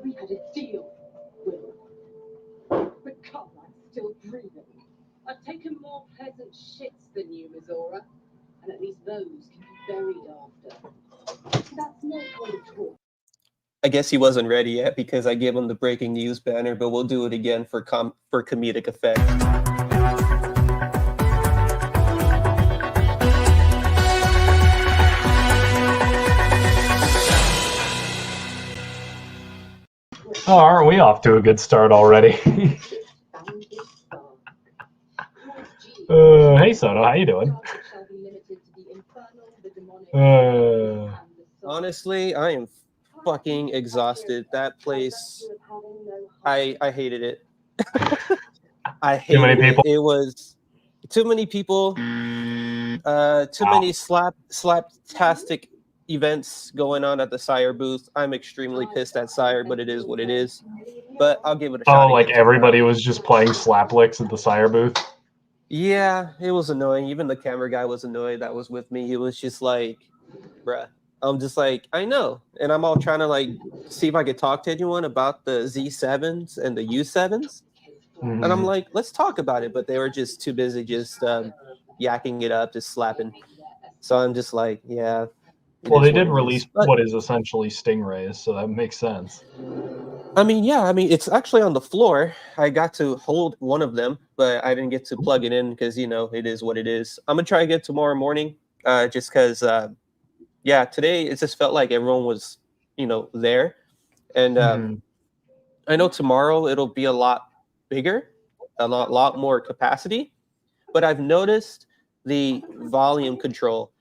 We had a deal, Will. But come, I'm still breathing. I've taken more pleasant shits than you, Mizora. And at least those can be buried after. That's no way to talk. I guess he wasn't ready yet because I gave him the breaking news banner, but we'll do it again for comedic effect. Oh, aren't we off to a good start already? Hey Soto, how you doing? Honestly, I am fucking exhausted. That place, I hated it. I hated Too many people? it. It was too many people, too many slaptastic events going on at the Sire booth. I'm extremely pissed at Sire, but it is what it is. But I'll give it a shot. Oh, like everybody was just playing slap licks at the Sire booth? Yeah, it was annoying. Even the camera guy was annoyed that was with me. He was just like, bruh. I'm just like, I know. And I'm all trying to like see if I could talk to anyone about the Z7s and the U7s. Mm-hmm. And I'm like, let's talk about it. But they were just too busy just yakking it up, just slapping. So I'm just like, yeah. Well, they did release what is essentially Stingrays, so that makes sense. I mean, yeah, it's actually on the floor. I got to hold one of them, but I didn't get to plug it in because, you know, it is what it is. I'm going to try again tomorrow morning just because, yeah, today it just felt like everyone was, you know, there. And I know tomorrow it'll be a lot bigger, a lot more capacity. But I've noticed the volume control.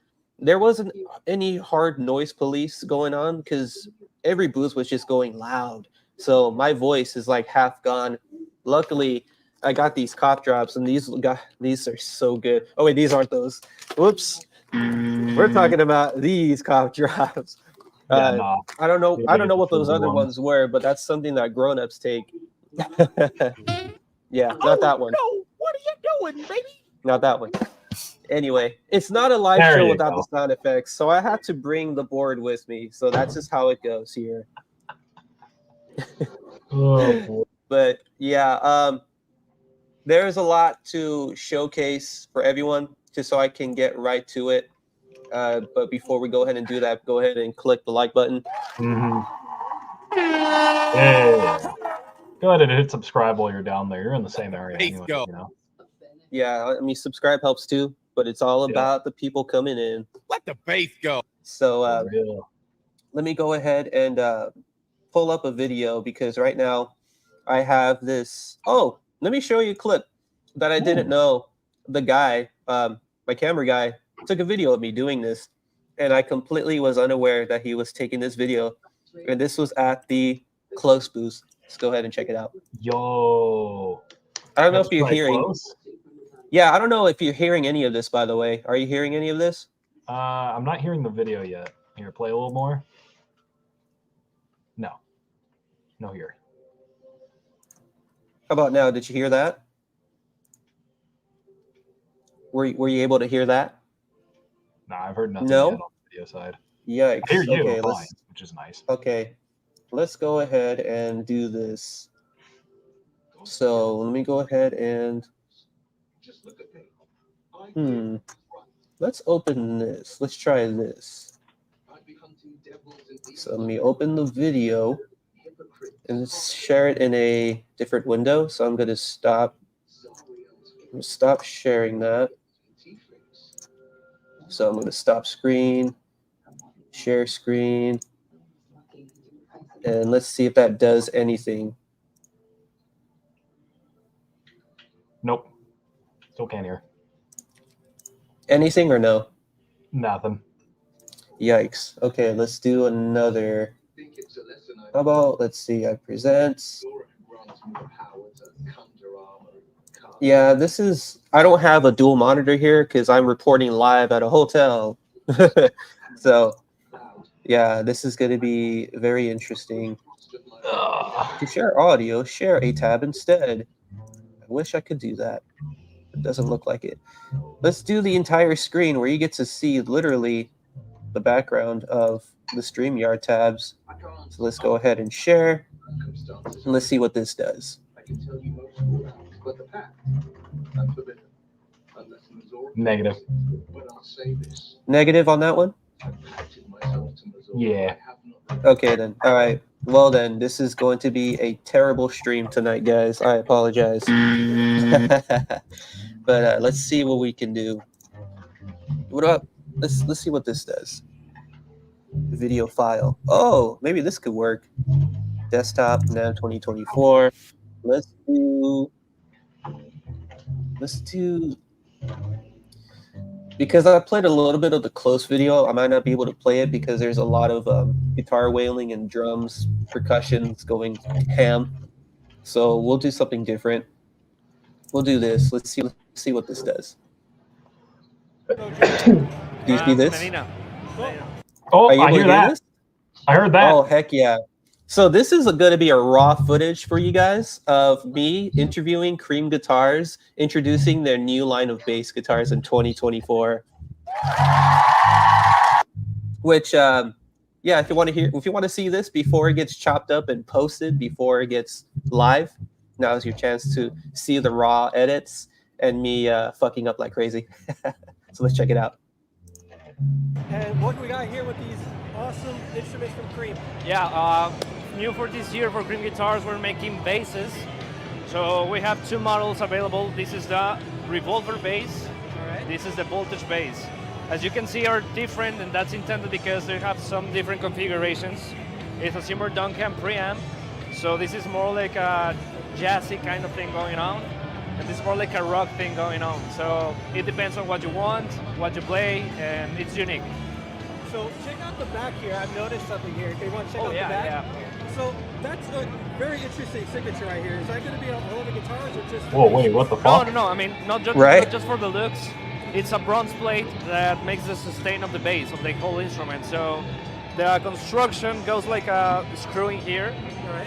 There wasn't any hard noise police going on because every booth was just going loud. So my voice is like half gone. Luckily, I got these cough drops, and these are so good. Oh wait, these aren't those. Whoops. We're talking about these cough drops. Yeah, I don't know what those other ones were, but that's something that grown-ups take. Yeah, not that one. No, what are you doing, baby? Not that one. Anyway, it's not a live show without the sound effects, so I had to bring the board with me. So that's just how it goes here. Oh, boy. But yeah, there's a lot to showcase for everyone, just so I can get right to it. But before we go ahead and do that, go ahead and click the like button. Yeah. Go ahead and hit subscribe while you're down there. You're in the same area anyway, you know. Yeah, I mean, subscribe helps too, but it's all about the people coming in. Let the bass go. So let me go ahead and pull up a video because right now I have this. Oh, let me show you a clip that I didn't know. The guy, my camera guy, took a video of me doing this, and I completely was unaware that he was taking this video. And this was at the Close booth. Let's go ahead and check it out. Yo. I don't know if you're hearing. Close? Yeah, I don't know if you're hearing any of this, by the way. Are you hearing any of this? I'm not hearing the video yet. Here, play a little more. No. No here. How about now? Did you hear that? Were you able to hear that? No, I've heard nothing yet on the video side. Yikes. I hear you fine, which is nice. Okay. Let's go ahead and do this. So let me go ahead and let's open this. Let's try this. So let me open the video and share it in a different window. So I'm going to stop sharing that. So I'm going to stop screen, share screen, and let's see if that does anything. Nope. Still can't hear. Anything or no? Nothing. Yikes. Okay, let's do another. How about, let's see, I present. Yeah, this is, I don't have a dual monitor here because I'm reporting live at a hotel. So, yeah, this is going to be very interesting. To share audio, share a tab instead. I wish I could do that. It doesn't look like it. Let's do the entire screen where you get to see literally the background of the StreamYard tabs. So let's go ahead and share. Let's see what this does. I can tell you most around, but the path, unforbidden. Unless Missouri. Negative. But I'll say this. Negative on that one? I've protected myself to Missouri. Yeah. I have not. Okay then. All right. Well then, this is going to be a terrible stream tonight, guys. I apologize. But let's see what we can do. What up? Let's see what this does. Video file. Oh, maybe this could work. Desktop NAMM 2024. Let's do. Because I played a little bit of the close video, I might not be able to play it because there's a lot of guitar wailing and drums, percussions going ham. So we'll do something different. We'll do this. Let's see what this does. Do you see this? Oh, Are you I able to hear that. this? I heard that. Oh, heck yeah. So this is going to be a raw footage for you guys of me interviewing Cream Guitars, introducing their new line of bass guitars in 2024. Which, yeah, if you want to see this before it gets chopped up and posted, before it gets live, now's your chance to see the raw edits and me fucking up like crazy. So let's check it out. And what we got here with these awesome instruments from Cream? Yeah, new for this year for Cream Guitars, we're making basses. So we have two models available. This is the revolver bass. All right. This is the voltage bass. As you can see, are different, and that's intended because they have some different configurations. It's a Seymour Duncan preamp. So this is more like a jazzy kind of thing going on. And this is more like a rock thing going on. So it depends on what you want, what you play, and it's unique. So check out the back here. I've noticed something here. Do you want to check out yeah, the back? yeah. So that's a very interesting signature right here. Is that going to be on all the guitars or just? Whoa, wait, what the fuck? No. I mean, not just for the looks. It's a bronze plate that makes the sustain of the bass of the whole instrument. So the construction goes like a screw in here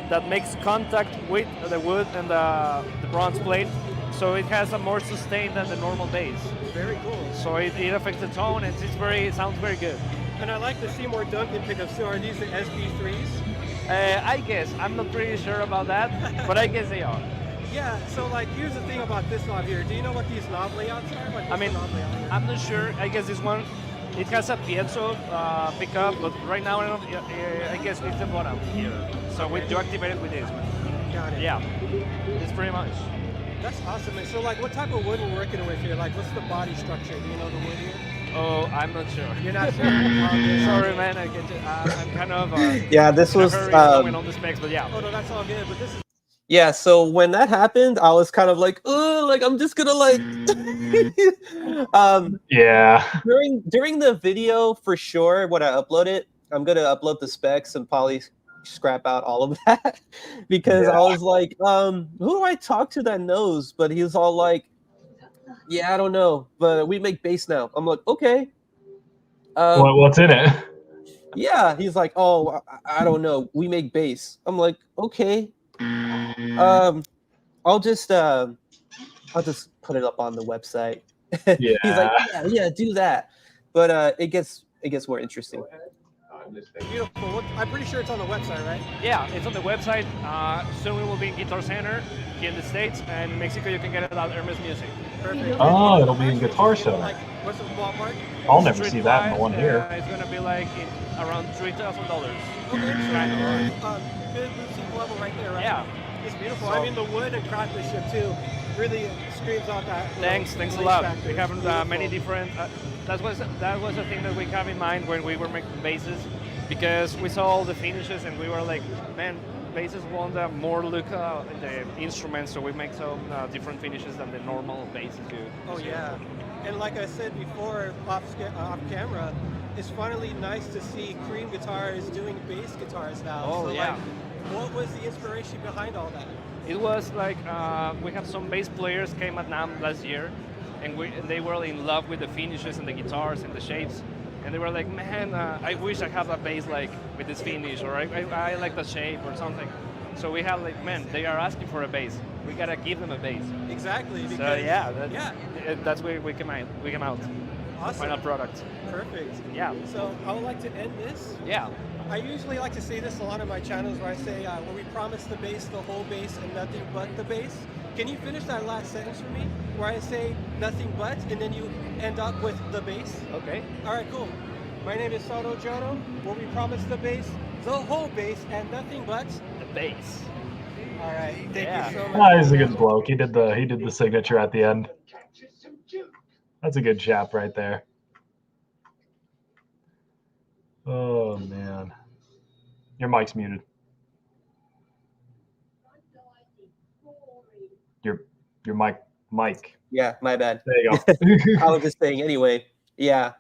that makes contact with the wood and the bronze plate. So it has a more sustain than the normal bass. Very cool. So it affects the tone and it sounds very good. And I like the Seymour Duncan pickups. So are these the SB3s? I guess. I'm not pretty sure about that, but I guess they are. Yeah, so like here's the thing about this knob here. Do you know what these knob layouts are? I'm not sure. I guess this one, it has a piezo pickup, but right now I guess it's the bottom here. So we do activate it with this one. Got it. Yeah, it's pretty much. That's awesome. And so like what type of wood we're working with here? Like what's the body structure? Do you know the wood here? Oh, I'm not sure. You're not sure? Sorry, man. I'm kind of yeah, this was going on the specs, but yeah. Oh no, that's all good. But this is. Yeah, so when that happened, I was kind of like, oh, like I'm just gonna like yeah. During the video for sure, when I upload it, I'm gonna upload the specs and probably scrap out all of that because I was like, who do I talk to that knows? But he was all like, yeah, I don't know, but we make bass now. I'm like, okay. What's in it? Yeah, he's like, oh, I don't know. We make bass. I'm like, okay. I'll just put it up on the website. Yeah. He's like, yeah, do that. But it gets more interesting. Beautiful. I'm pretty sure it's on the website, right? Yeah, it's on the website. Soon we will be in Guitar Center here in the States, and in Mexico you can get it at Hermes Music. Perfect. Oh, it'll be in Guitar Center. Like, what's the ballpark? I'll never see that in the one here. It's gonna be like around $3,000. Okay, so good boutique level right there, right? Yeah. It's beautiful. So, I mean, the wood and craftsmanship too really screams out that. Thanks a lot. We have many different. That was the thing that we have in mind when we were making basses, because we saw all the finishes and we were like, man, basses want more look in the instruments, so we make some different finishes than the normal basses do. Oh yeah, and like I said before, off camera, it's finally nice to see Cream Guitars doing bass guitars now. Oh so, yeah. Like, what was the inspiration behind all that? It was like we have some bass players came at NAMM last year, and they were in love with the finishes and the guitars and the shapes, and they were like, man, I wish I have a bass like with this finish, or I like the shape or something. So we have like, man, they are asking for a bass. We gotta give them a bass. Exactly. Because, So yeah, that's where we came out. Awesome. final product. Perfect. Yeah. So I would like to end this. Yeah. I usually like to say this a lot on my channels where I say, when we promise the bass, the whole bass, and nothing but the bass. Can you finish that last sentence for me? Where I say nothing but, and then you end up with the bass? Okay. All right, cool. My name is Sago Jono, where we promise the bass, the whole bass, and nothing but the bass. All right, thank you so much. Ah, he's a good bloke. He did the signature at the end. That's a good chap right there. Oh man, your mic's muted. Your mic. Yeah, my bad. There you go. I was just saying anyway. Yeah.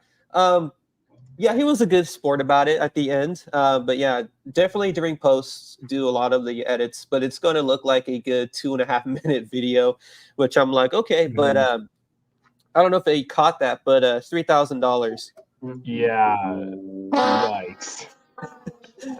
Yeah, he was a good sport about it at the end. But yeah, definitely during posts, do a lot of the edits, but it's going to look like a good 2.5-minute video, which I'm like, okay, but I don't know if they caught that, but $3,000. Yeah, yikes.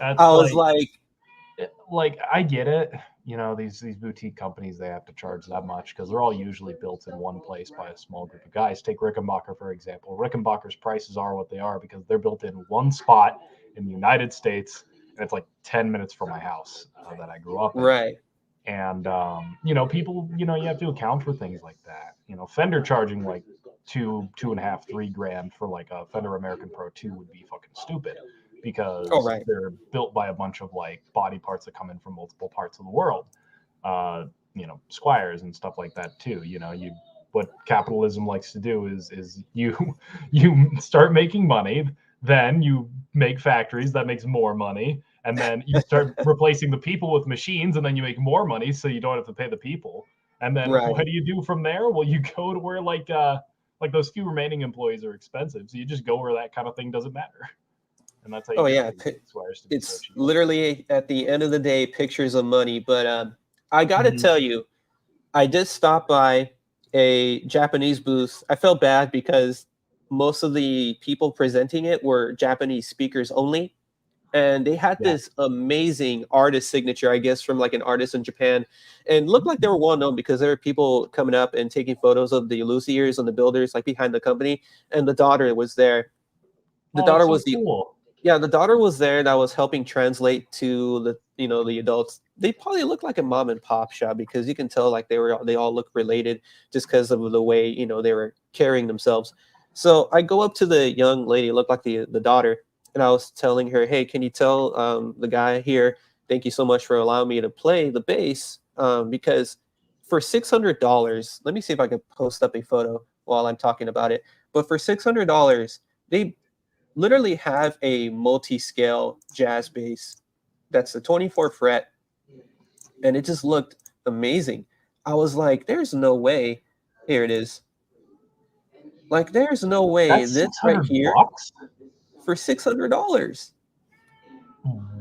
That's I was like, I get it. You know, these boutique companies, they have to charge that much because they're all usually built in one place by a small group of guys. Take Rickenbacker, for example. Rickenbacker's prices are what they are because they're built in one spot in the United States, and it's like 10 minutes from my house that I grew up in. right. And, you know, people, you know, you have to account for things like that. You know, Fender charging like $2.5, $3 for like a Fender American Pro 2 would be fucking stupid. Because they're built by a bunch of like body parts that come in from multiple parts of the world, you know, squires and stuff like that too. You know, what capitalism likes to do is you start making money, then you make factories that makes more money, and then you start replacing the people with machines, and then you make more money, so you don't have to pay the people. And then what do you do from there? Well, you go to where like those few remaining employees are expensive, so you just go where that kind of thing doesn't matter. And that's how it's literally at the end of the day pictures of money. But I gotta tell you, I did stop by a Japanese booth. I felt bad because most of the people presenting it were Japanese speakers only, and they had this amazing artist signature, I guess, from like an artist in Japan, and looked like they were well known because there were people coming up and taking photos of the Luciers and the builders like behind the company, and the daughter was there. The daughter was cool. The daughter was there that was helping translate to the adults. They probably look like a mom and pop shop because you can tell like they all look related just because of the way, you know, they were carrying themselves. So I go up to the young lady, looked like the daughter, and I was telling her, hey, can you tell the guy here, thank you so much for allowing me to play the bass, because for $600, let me see if I can post up a photo while I'm talking about it. But for $600, they literally have a multi-scale jazz bass that's a 24 fret, and it just looked amazing. I was like, there's no way. Here it is. Like, there's no way that's this right here bucks? for $600.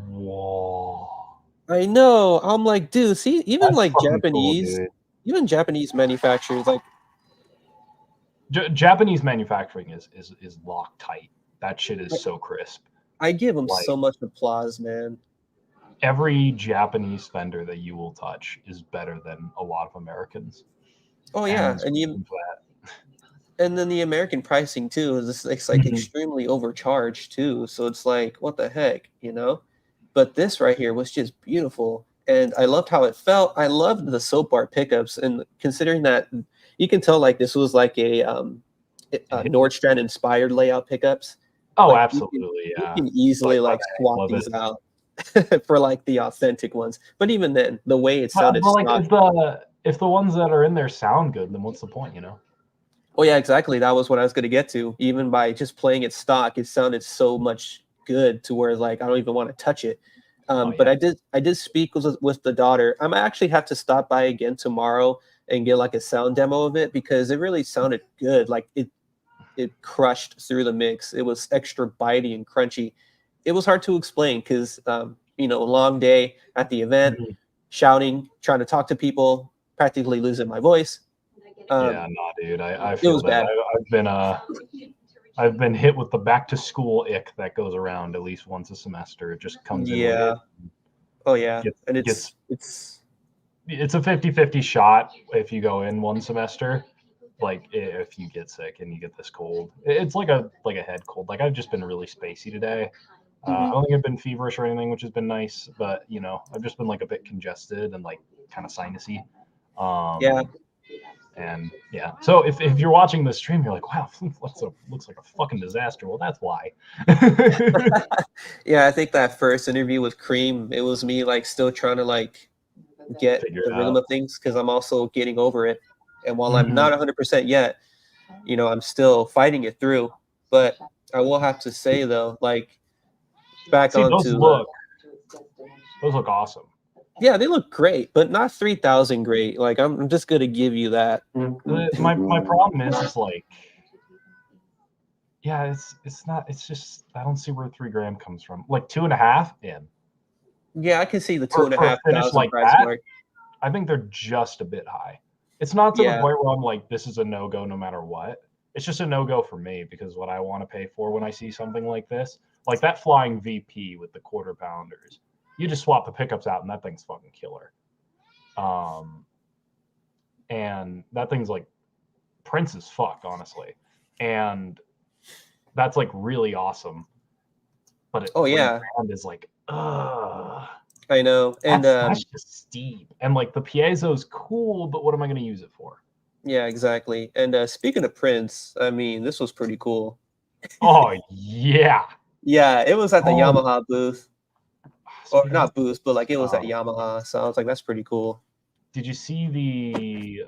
Whoa. I know. I'm like, dude, see, even That's like Japanese, cool, even Japanese manufacturers, like Japanese manufacturing is Loctite. That shit is so crisp. I give them so much applause, man. Every Japanese Fender that you will touch is better than a lot of Americans. Oh yeah, and then the American pricing too is it's like extremely overcharged too. So it's like, what the heck, you know? But this right here was just beautiful, and I loved how it felt. I loved the soap bar pickups, and considering that you can tell like this was like a Nordstrand inspired layout pickups. Oh, like, absolutely, you can easily like swap these out for like the authentic ones. But even then, the way it sounded. But like, if the ones that are in there sound good, then what's the point, you know? Oh yeah, exactly. That was what I was going to get to. Even by just playing it stock, it sounded so much good to where like I don't even want to touch it. But I did speak with the daughter. I might actually have to stop by again tomorrow and get like a sound demo of it because it really sounded good. Like it crushed through the mix. It was extra bitey and crunchy. It was hard to explain because you know, a long day at the event, shouting, trying to talk to people, practically losing my voice. Yeah, no, dude, I feel that. I've been hit with the back to school ick that goes around at least once a semester. It just comes in. Yeah. Oh yeah. And it's a 50-50 shot if you go in one semester. like if you get sick and you get this cold. It's like a head cold. Like I've just been really spacey today. I don't think I've been feverish or anything, which has been nice, but you know, I've just been like a bit congested and like kind of sinusy. Yeah. And yeah, so if you're watching this stream, you're like, wow, looks like a fucking disaster. Well, that's why. Yeah, I think that first interview with Cream, it was me like still trying to like get Figure the it rhythm out. of things because I'm also getting over it. And while I'm not 100% yet, you know, I'm still fighting it through. But I will have to say though, like back See, those onto look awesome. yeah, they look great, but not 3,000 great. Like I'm just gonna give you that. My problem is like, yeah, it's not. It's just I don't see where 3 grand comes from. Like 2.5 in. Yeah, I can see the For a finish 2,500 like price that, mark. I think they're just a bit high. It's not to the Yeah. point where I'm like, this is a no-go no matter what. It's just a no-go for me because what I want to pay for when I see something like this, like that flying VP with the quarter pounders, you just swap the pickups out and that thing's fucking killer. And that thing's like Prince as fuck, honestly. And that's like really awesome. But it, Oh yeah, grand is like, ugh. I know. And That's just steep. And like the piezo's cool, but what am I going to use it for? yeah, exactly. And speaking of Prince, I mean, this was pretty cool. Oh yeah. Yeah, it was at the Oh. Yamaha booth. Or Speaking not of- booth, but like it was at Oh. Yamaha. So I was like, that's pretty cool. Did you see the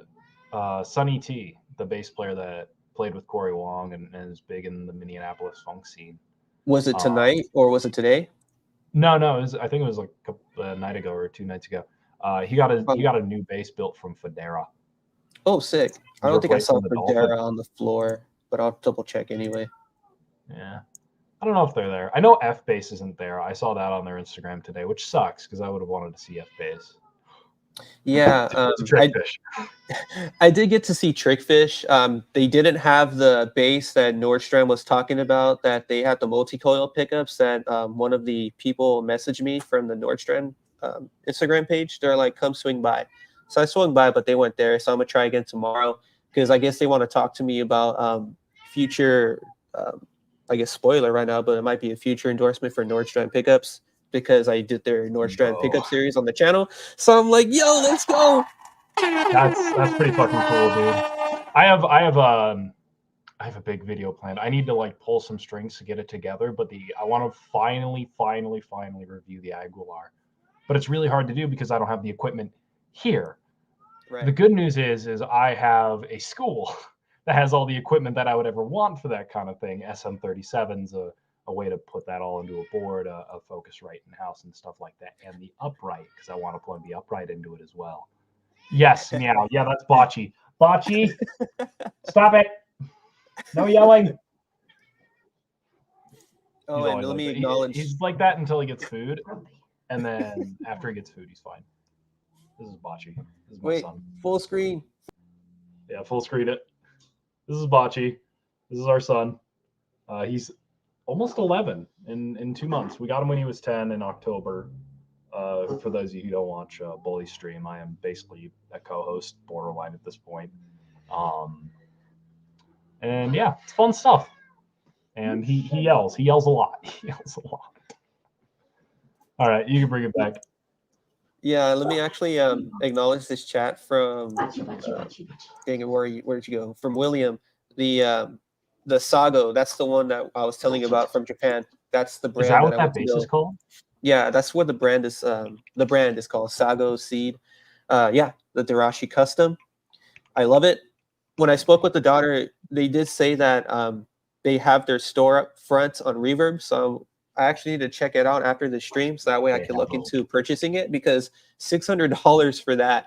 Sonny T, the bass player that played with Corey Wong and is big in the Minneapolis funk scene? Was it tonight or was it today? No, I think it was like a night ago or 2 nights ago. He got a new bass built from Federa. Oh, sick. I don't think I saw Replacing the Dolphin. Federa on the floor, but I'll double check anyway. Yeah. I don't know if they're there. I know F Bass isn't there. I saw that on their Instagram today, which sucks because I would have wanted to see F Bass. Yeah, I did get to see Trickfish. They didn't have the bass that Nordstrom was talking about, that they had the multi-coil pickups that one of the people messaged me from the Nordstrom Instagram page. They're like, come swing by. So I swung by, but they weren't there. So I'm going to try again tomorrow because I guess they want to talk to me about future, I guess spoiler right now, but it might be a future endorsement for Nordstrom pickups, because I did their Nordstrom pickup series on the channel. So I'm like, yo, let's go. That's pretty fucking cool, dude. I have a big video planned. I need to like pull some strings to get it together, but I want to finally review the Aguilar. But it's really hard to do because I don't have the equipment here. Right. The good news is I have a school that has all the equipment that I would ever want for that kind of thing. SM37's a way to put that all into a board, a Focusrite in-house and stuff like that, and the upright, because I want to plug the upright into it as well. Yes, meow. Yeah, that's Bocce. Bocce, stop it. No yelling. Oh, and let me acknowledge. He's like that until he gets food, and then after he gets food, he's fine. This is Bocce. This is my son. Full screen. Yeah, full screen it. This is Bocce. This is our son. He's almost 11 in 2 months. We got him when he was 10 in October. For those of you who don't watch Bully Stream, I am basically a co-host, borderline at this point. And yeah, it's fun stuff. And he yells. He yells a lot. He yells a lot. All right, you can bring it back. Yeah, let me actually acknowledge this chat from dang it, where'd you go? From William. The Sago, that's the one that I was telling you about from Japan. That's the brand. Is that what I that went to base is called? Yeah, that's what the brand is. The brand is called Sago Seed. Yeah, the Darashi Custom. I love it. When I spoke with the daughter, they did say that they have their store up front on Reverb. So I actually need to check it out after the stream, so that way I can look into purchasing it, because $600 for that,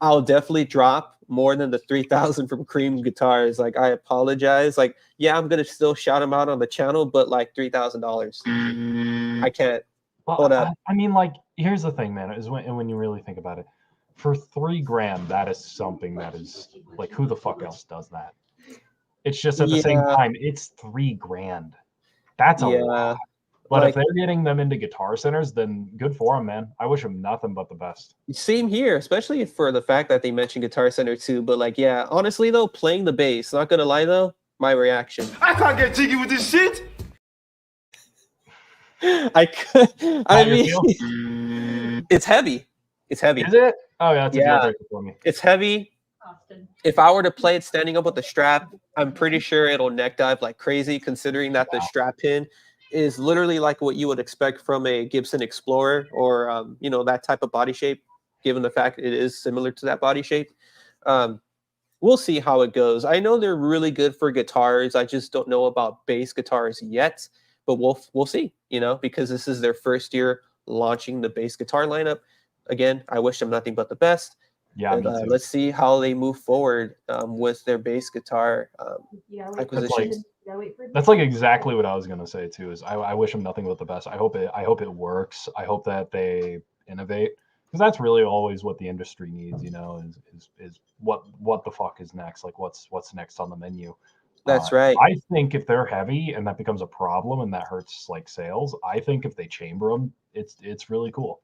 I'll definitely drop more than the $3,000 from Cream Guitars. Like, I apologize. Like, yeah, I'm gonna still shout them out on the channel, but like $3,000, I can't. Well, Hold up. I mean, like, here's the thing, man. Is when you really think about it, for $3,000, that is something that is like, who the fuck else does that? It's just at the same time, it's $3,000. That's a lot. But Like, if they're getting them into Guitar Centers, then good for them, man. I wish them nothing but the best. same here, especially for the fact that they mentioned Guitar Center too. But like, yeah, honestly though, playing the bass, not gonna lie though, my reaction. I can't get jiggy with this shit. I could. How I you feel? mean, it's heavy. It's heavy. Is it? Oh yeah, that's a deal Yeah. breaker for me. It's heavy. If I were to play it standing up with the strap, I'm pretty sure it'll neck dive like crazy, considering that the strap pin is literally like what you would expect from a Gibson Explorer or you know, that type of body shape, given the fact it is similar to that body shape. We'll see how it goes. I know they're really good for guitars. I just don't know about bass guitars yet, but we'll see, you know, because this is their first year launching the bass guitar lineup. Again, I wish them nothing but the best. Yeah, And, me too. let's see how they move forward with their bass guitar acquisitions. That's like exactly what I was gonna say too. Is I wish them nothing but the best. I hope it works. I hope that they innovate, because that's really always what the industry needs. You know, is what the fuck is next? Like what's next on the menu? That's right. I think if they're heavy and that becomes a problem and that hurts like sales, I think if they chamber them, it's really cool.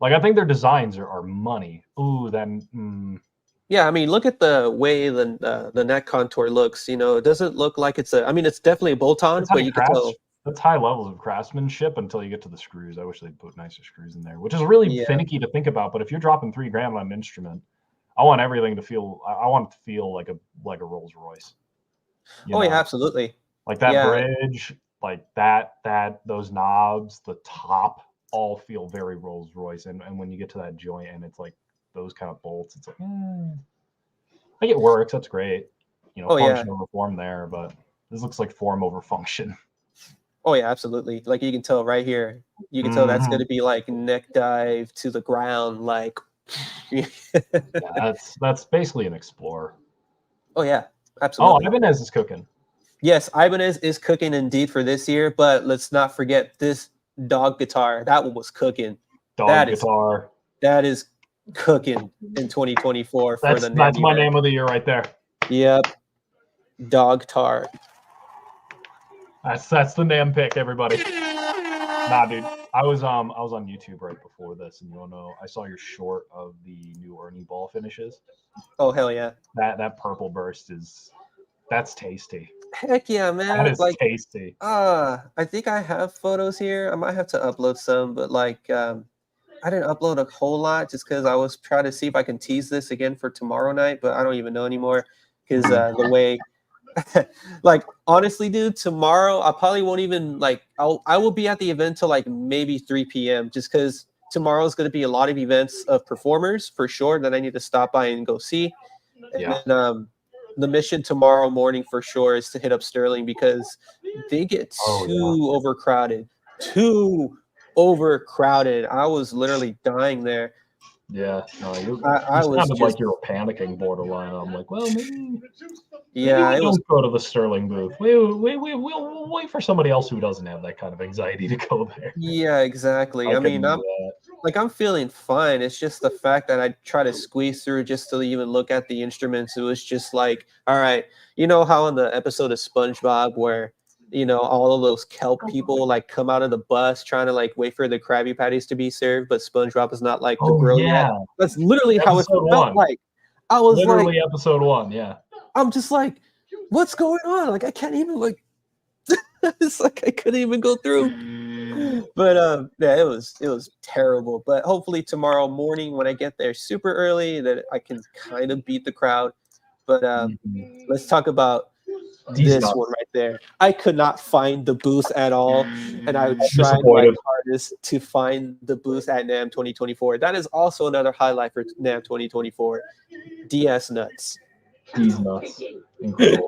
Like I think their designs are money. Ooh, then. Yeah, I mean, look at the way the neck contour looks. You know, it doesn't look like it's a. I mean, it's definitely a bolt-on, but you can tell. That's high levels of craftsmanship until you get to the screws. I wish they'd put nicer screws in there, which is really finicky to think about. But if you're dropping $3,000 on an instrument, I want everything to feel. I want it to feel like a Rolls Royce. Yeah, absolutely. Like that bridge, like those knobs, the top, all feel very Rolls Royce. And when you get to that joint and it's like those kind of bolts, it's like, I think it works. That's great. You know, function over form there, but this looks like form over function. Oh yeah, absolutely. Like you can tell right here, you can tell that's going to be like neck dive to the ground. Like, that's basically an Explorer. Oh yeah, absolutely. Oh, Ibanez is cooking. Yes, Ibanez is cooking indeed for this year, but let's not forget this dog guitar. That one was cooking. That is cooking in 2024 for the NAMM. That's my name of the year right there. Yep. Dog tar. That's the NAMM pick, everybody. Nah, dude. I was on YouTube right before this, and you know, I saw your short of the new Ernie ball finishes. Oh hell yeah. That purple burst that's tasty. Heck yeah, man. That is like tasty. I think I have photos here. I might have to upload some, but like I didn't upload a whole lot just because I was trying to see if I can tease this again for tomorrow night, but I don't even know anymore because the way, like honestly, dude, tomorrow I probably won't even like. I will be at the event till like maybe 3 p.m. just because tomorrow is going to be a lot of events of performers for sure that I need to stop by and go see. Yeah. And, the mission tomorrow morning for sure is to hit up Sterling because they get overcrowded. Too overcrowded. I was literally dying there. Yeah, no, I was sounded like you were panicking borderline. I'm like, well, maybe don't go to the Sterling booth. We'll wait for somebody else who doesn't have that kind of anxiety to go there. Yeah, exactly. I mean, I'm feeling fine. It's just the fact that I try to squeeze through just to even look at the instruments. It was just like, all right, you know how in the episode of SpongeBob where, you know, all of those kelp people like come out of the bus trying to like wait for the Krabby Patties to be served, but SpongeBob is not like the grill yet. That's literally how it felt like. I was literally like, episode 1, yeah. I'm just like, what's going on? Like I can't even like. It's like I couldn't even go through. But yeah, it was terrible. But hopefully tomorrow morning when I get there super early, that I can kind of beat the crowd. But let's talk about this one right there. I could not find the booth at all, and I tried my hardest to find the booth at NAMM 2024. That is also another highlight for NAMM 2024. DS nuts. These nuts. Incredible.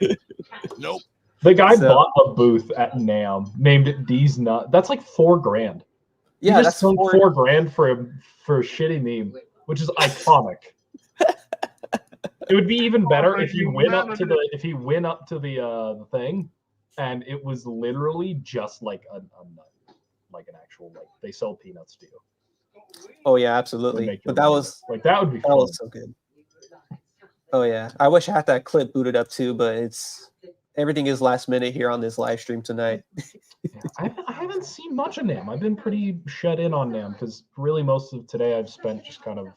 Nope. The guy bought a booth at NAMM, named it D's Nuts. That's like $4,000. Yeah, that's $4,000 for a shitty meme, which is iconic. It would be even better if he went up to the thing, and it was literally just like a nut, like an actual like they sell peanuts to you. Oh yeah, absolutely. But that was like that would be that fun. was so good. Oh yeah, I wish I had that clip booted up too, but it's everything is last minute here on this live stream tonight. Yeah, I haven't seen much of NAMM. I've been pretty shut in on NAMM because really most of today I've spent just kind of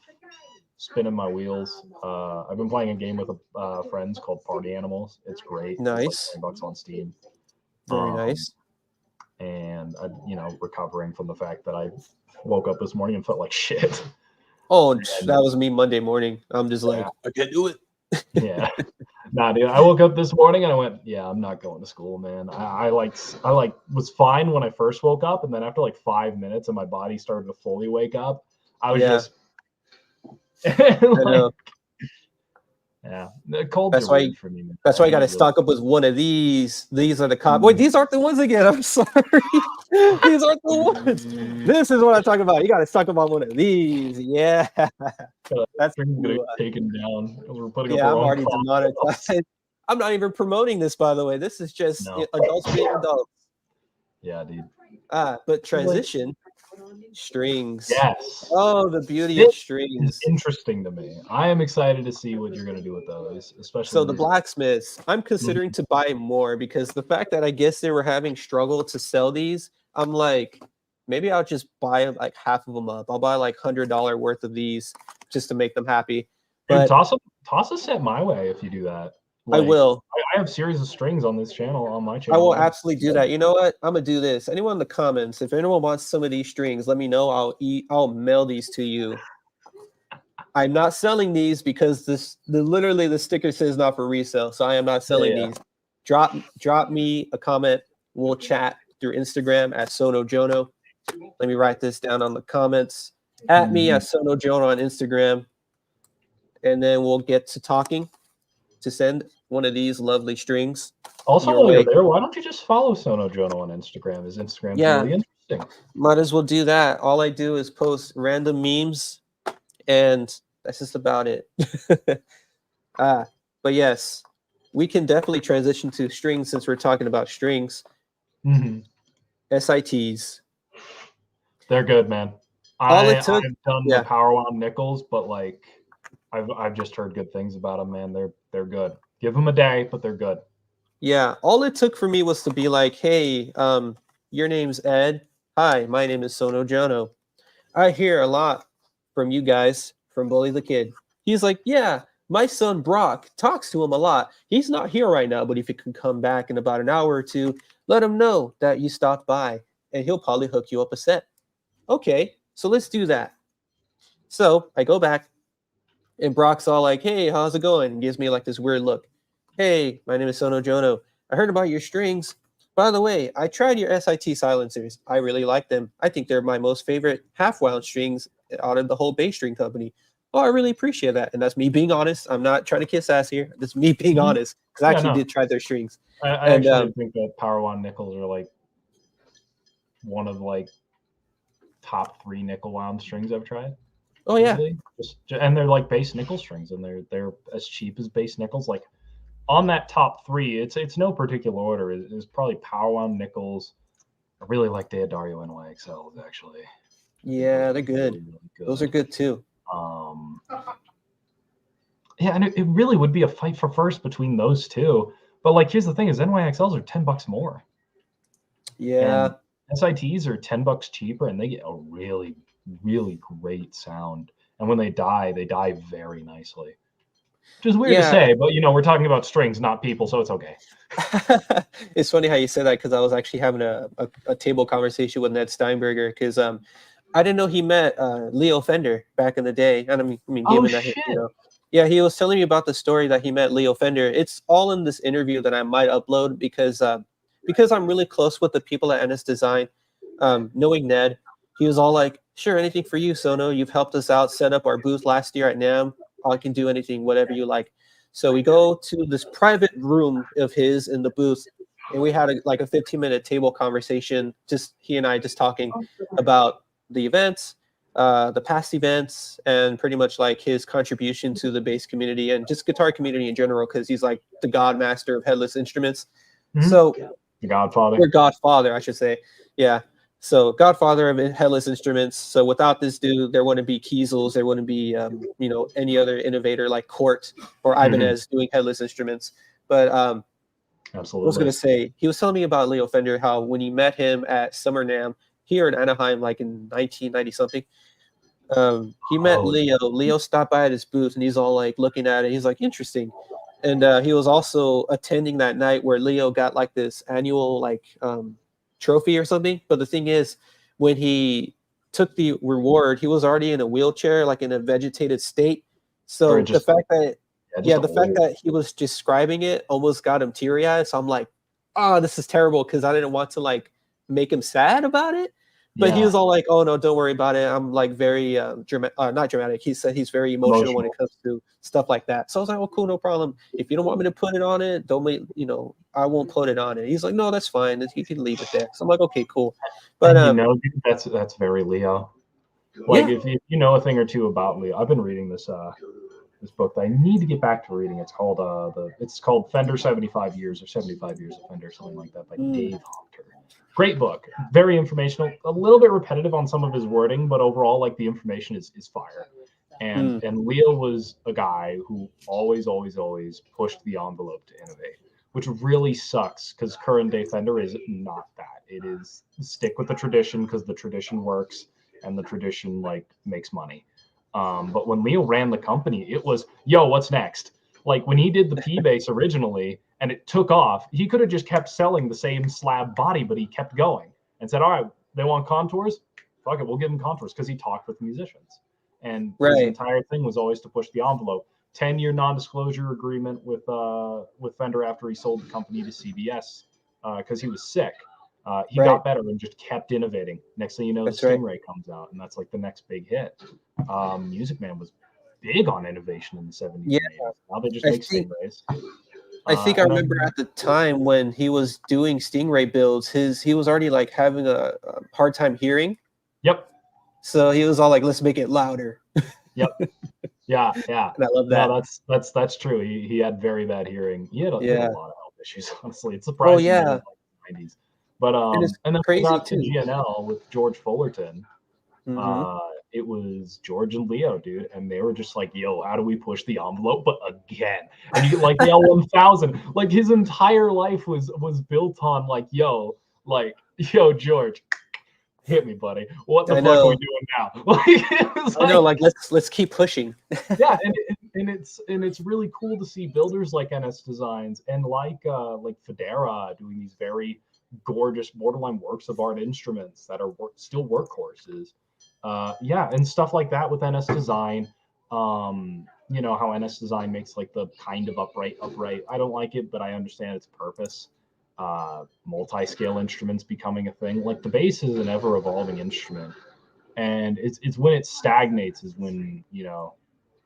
spinning my wheels. I've been playing a game with friends called Party Animals. It's great. Nice. It's like $20 on Steam. Very nice. And I, recovering from the fact that I woke up this morning and felt like shit. Oh, that was me Monday morning. I'm just like, I can't do it. Yeah. Nah, dude. I woke up this morning and I went, yeah, I'm not going to school, man. I was fine when I first woke up, and then after like 5 minutes and my body started to fully wake up, I was just I know. Yeah, the colds That's are why. weird for me, man. That's why I got to stock up with one of these. These are the Wait, these aren't the ones again. I'm sorry. These aren't the ones. This is what I'm talking about. You got to stock up on one of these. Yeah. That's getting taken down. We're putting up I'm our own already demonetized. I'm not even promoting this, by the way. This is just adults being adults. Yeah, dude. But transition. Strings. Yes. Oh, the beauty of strings. It's interesting to me. I am excited to see what you're going to do with those, especially. So the blacksmiths, I'm considering to buy more because the fact that I guess they were having struggle to sell these, I'm like, maybe I'll just buy like half of them up. I'll buy like $100 worth of these just to make them happy. But dude, toss a set my way if you do that. I will. I have series of strings on this channel, on my channel. I will absolutely do that. You know what? I'm gonna do this. Anyone in the comments, if anyone wants some of these strings, let me know. I'll mail these to you. I'm not selling these because literally the sticker says not for resale, so I am not selling these. Drop me a comment. We'll chat through Instagram at SonoJono. Let me write this down on the comments. At me at SonoJono on Instagram, and then we'll get to talking to send one of these lovely strings. Also, while you're there, why don't you just follow SonoJono on Instagram? His Instagram's really interesting. Might as well do that. All I do is post random memes, and that's just about it. But yes, we can definitely transition to strings since we're talking about strings. SITs. They're good, man. I've done the power wound nickels, but like I've just heard good things about them, man. They're good. Give them a day, but they're good. Yeah, all it took for me was to be like, hey, your name's Ed. Hi, my name is SonoJono. I hear a lot from you guys from Bully the Kid. He's like, yeah, my son Brock talks to him a lot. He's not here right now, but if he can come back in about an hour or two, let him know that you stopped by, and he'll probably hook you up a set. Okay, so let's do that. So I go back, and Brock's all like, hey, how's it going? And gives me like this weird look. Hey, my name is SonoJono. I heard about your strings. By the way, I tried your SIT silencers. I really like them. I think they're my most favorite half-wound strings out of the whole bass string company. Oh, I really appreciate that. And that's me being honest. I'm not trying to kiss ass here. That's me being honest. Because I actually did try their strings. I actually think that power wound nickels are like one of like top 3 nickel wound strings I've tried. Oh yeah, really. And they're like bass nickel strings, and they're as cheap as bass nickels. Like on that top 3, it's no particular order. It's probably power wound nickels. I really like the Dario NYXLs actually. Yeah, they're good. Really, really good. Those are good too. Yeah, and it really would be a fight for first between those two. But like, here's the thing: is NYXLs are $10 more. Yeah. And SITs are $10 cheaper, and they get a really, really great sound. And when they die very nicely. Which is weird to say, but we're talking about strings, not people, so it's okay. It's funny how you said that because I was actually having a table conversation with Ned Steinberger because I didn't know he met Leo Fender back in the day. And I mean, given that he was telling me about the story that he met Leo Fender. It's all in this interview that I might upload because I'm really close with the people at NS Design. Knowing Ned, he was all like, sure, anything for you, Sono. You've helped us out, set up our booth last year at NAMM. I can do anything, whatever you like. So we go to this private room of his in the booth, and we had a 15-minute table conversation, just he and I just talking about the events, the past events, and pretty much like his contribution to the bass community and just guitar community in general, because he's like the godmaster of headless instruments. So the Godfather. Or Godfather, I should say. Yeah. So Godfather of headless instruments. So without this dude, there wouldn't be Kiesels. There wouldn't be, any other innovator like Court or Ibanez doing headless instruments. But Absolutely. I was gonna say, he was telling me about Leo Fender, how when he met him at Summer NAMM here in Anaheim, like in 1990 something, he met Leo. Leo stopped by at his booth, and he's all like looking at it. He's like, interesting. And he was also attending that night where Leo got like this annual like trophy or something. But the thing is, when he took the reward, he was already in a wheelchair, like in a vegetated state. So the fact that the fact that he was describing it almost got him teary-eyed. So I'm like, oh, this is terrible, because I didn't want to like make him sad about it. But he was all like, oh no, don't worry about it. I'm like very not dramatic. He said he's very emotional when it comes to stuff like that. So I was like, oh cool, no problem. If you don't want me to put it on it, don't make, I won't put it on it. He's like, no, that's fine. You can leave it there. So I'm like, okay, cool. But that's very Leo. Like if you know a thing or two about Leo, I've been reading this book that I need to get back to reading. It's called Fender 75 Years or 75 Years of Fender, something like that, by Dave Hunter. Great book, very informational, a little bit repetitive on some of his wording, but overall, like, the information is fire. And Leo was a guy who always pushed the envelope to innovate, which really sucks, because current day Fender is not that. It is stick with the tradition because the tradition works and the tradition like makes money. But when Leo ran the company, it was, yo, what's next? Like when he did the P bass originally and it took off, he could have just kept selling the same slab body, but he kept going and said, all right, they want contours? Fuck it, we'll give them contours, because he talked with musicians. And his entire thing was always to push the envelope. 10-year non-disclosure agreement with Fender after he sold the company to CBS because he was sick. He got better and just kept innovating. Next thing you know, the Stingray comes out, and that's like the next big hit. Music Man was big on innovation in the 70s. Yeah. Now they just make Stingrays. I think I remember at the time when he was doing Stingray builds, he was already like having a hard time hearing. Yep. So he was all like, let's make it louder. Yep. Yeah. And I love that. No, that's true. He had very bad hearing. He had a lot of health issues, honestly. It's surprising. Oh, yeah. In the 90s. But and then crazy got to GNL with George Fullerton. It was George and Leo, dude, and they were just like, yo, how do we push the envelope? But again, and you get like the L1000, like his entire life was built on like, yo, George, hit me, buddy. What the fuck are we doing now? I know, like let's keep pushing. Yeah, and it's really cool to see builders like NS Designs and like Federa doing these very gorgeous borderline works of art instruments that are still workhorses. And stuff like that with NS Design. You know how NS Design makes like the kind of upright. I don't like it, but I understand its purpose. Multi-scale instruments becoming a thing. Like the bass is an ever-evolving instrument, and it's when it stagnates is when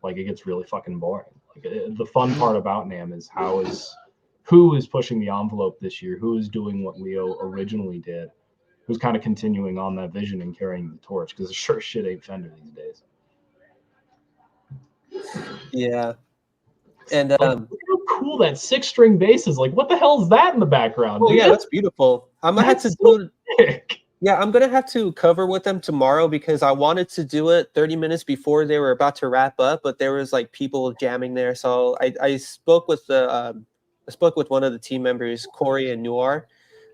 like it gets really fucking boring. Like the fun part about NAMM is who is pushing the envelope this year, who is doing what Leo originally did, who's kind of continuing on that vision and carrying the torch, because sure shit ain't Fender these days. Yeah. And look how cool that 6-string bass is. Like, what the hell is that in the background? Oh, yeah, that's beautiful. I'm gonna have to do it. Yeah, I'm gonna have to cover with them tomorrow, because I wanted to do it 30 minutes before they were about to wrap up, but there was like people jamming there. So I spoke with one of the team members, Corey and Noir.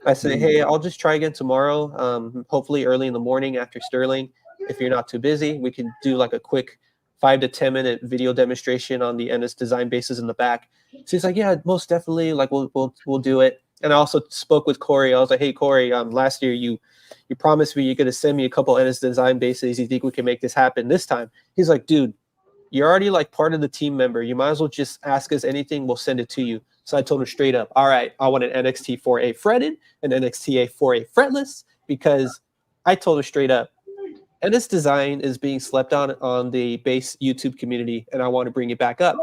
I said, hey, I'll just try again tomorrow. Hopefully early in the morning after Sterling. If you're not too busy, we can do like a quick 5 to 10 minute video demonstration on the NS Design bases in the back. So he's like, yeah, most definitely. Like we'll do it. And I also spoke with Corey. I was like, hey, Corey, last year you promised me you're gonna send me a couple NS Design bases. You think we can make this happen this time? He's like, dude, you're already like part of the team member. You might as well just ask us anything. We'll send it to you. So I told him straight up, all right, I want an NXT4A fretted, an NXT4A fretless, because I told him straight up, NS Design is being slept on the bass YouTube community, and I want to bring it back up,